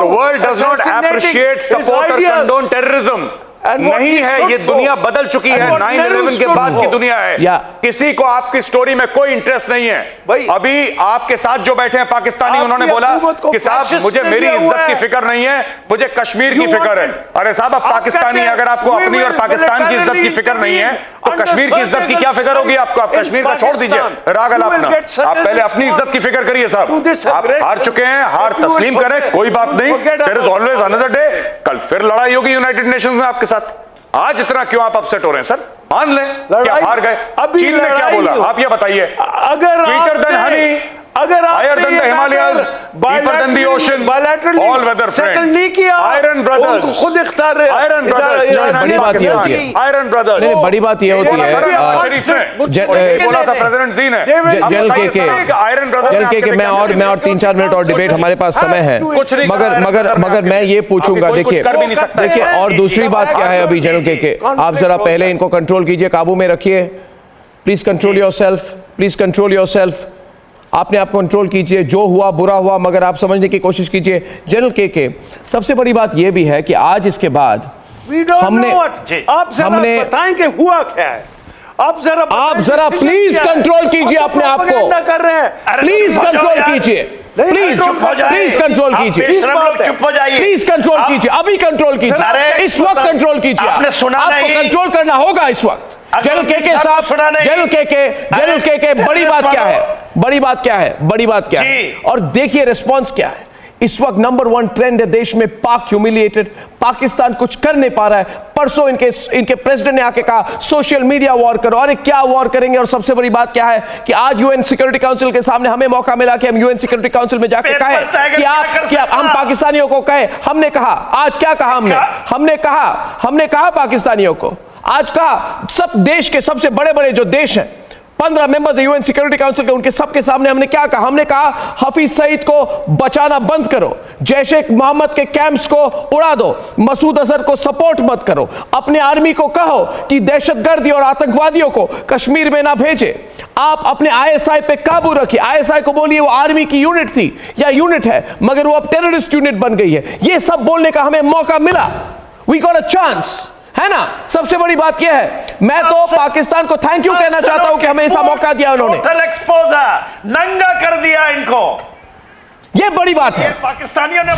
world does not appreciate, support और कंडोन टेररिज्म। नहीं है, ये दुनिया बदल चुकी है। 9/11 के बाद की दुनिया है। किसी को आपकी स्टोरी में कोई इंटरेस्ट नहीं है। अभी आपके साथ जो बैठे हैं पाकिस्तानी, उन्होंने बोला कि साहब मुझे मेरी इज्जत की फिक्र नहीं है, मुझे कश्मीर की फिक्र है। अरे साहब आप पाकिस्तानी, अगर आपको अपनी और पाकिस्तान की इज्जत की फिक्र नहीं है तो कश्मीर की इज्जत की क्या फिक्र होगी आपको? आप कश्मीर का छोड़ दीजिए रागल अपना, आप पहले अपनी इज्जत की फिक्र करिए साहब। आप हार चुके हैं, हार तस्लीम करें, कोई बात नहीं। There is always another day. कल फिर लड़ाई होगी यूनाइटेड नेशंस में आपके साथ। आज इतना क्यों आप अपसेट हो रहे हैं सर? मान लें क्या हार गए। चीन ने क्या बोला आप ये बताइए? अगर Sweeter than honey, higher than the Himalayas, deeper than the ocean, all weather friends, नहीं किया, Iron brothers, खुद इख्तियार रहे, Iron brothers, बड़ी बात ये होती है, Iron brothers, नहीं बड़ी बात ये होती है, बोला था प्रेसिडेंट जी ने, जनरल के मैं और 3-4 मिनट और डिबेट हमारे पास समय है, मगर मैं ये पूछूंगा, देखिए और दूसरी बात क्या है अभी जनरल के आप जरा पहले इनको कंट्रोल कीजिए, काबू में रखिए। Please control yourself, please control yourself. आपने आप कंट्रोल कीजिए, जो हुआ बुरा हुआ, मगर आप समझने की कोशिश कीजिए। जनरल के सबसे बड़ी बात यह भी है कि आज इसके बाद हमने बताएं कि हुआ क्या है। आप जरा प्लीज कंट्रोल कीजिए अपने आप को, प्लीज कंट्रोल कीजिए, प्लीज कंट्रोल कीजिए, चुप हो जाइए, प्लीज कंट्रोल कीजिए, अभी कंट्रोल कीजिए, इस वक्त कंट्रोल कीजिए। आपको कंट्रोल करना होगा इस वक्त। जनरल के साहब, जनरल के बड़ी बात क्या है, बड़ी बात क्या है, बड़ी बात क्या है, और देखिए रिस्पॉन्स क्या है। इस वक्त नंबर 1 ट्रेंड है देश में, पाक ह्यूमिलिएटेड, पाकिस्तान कुछ कर नहीं पा रहा है। परसों इनके प्रेसिडेंट ने आके कहा सोशल मीडिया वॉर करो। अरे क्या वॉर करेंगे? और सबसे बड़ी बात क्या है कि आज यूएन सिक्योरिटी काउंसिल के सामने हमें मौका मिला कि हम यूएन सिक्योरिटी काउंसिल में जाके कहे कि आप हम पाकिस्तानियों को कहे। हमने कहा, आज क्या कहा हमने कहा पाकिस्तानियों को, आज कहा सब देश के सबसे बड़े बड़े जो देश हैं, 15 मेंबर्स यूएन सिक्योरिटी काउंसिल के, उनके सबके सामने हमने क्या कहा? हमने कहा हफीज सईद को बचाना बंद करो, जैश ए मोहम्मद के कैंप्स को उड़ा दो, मसूद अजहर को सपोर्ट मत करो, अपने आर्मी को कहो कि दहशतगर्दी और आतंकवादियों को कश्मीर में ना भेजे, आप अपने आईएसआई पे काबू रखिए। आईएसआई को बोलिए वो आर्मी की यूनिट थी या यूनिट है, मगर वो अब टेररिस्ट यूनिट बन गई है। ये सब बोलने का हमें मौका मिला, वी गॉट अ चांस, है ना। सबसे बड़ी बात यह है, मैं तो पाकिस्तान को थैंक यू कहना चाहता हूं कि हमें ऐसा मौका दिया उन्होंने। टोटल एक्सपोजर, नंगा कर दिया इनको, यह बड़ी बात है। पाकिस्तानियों ने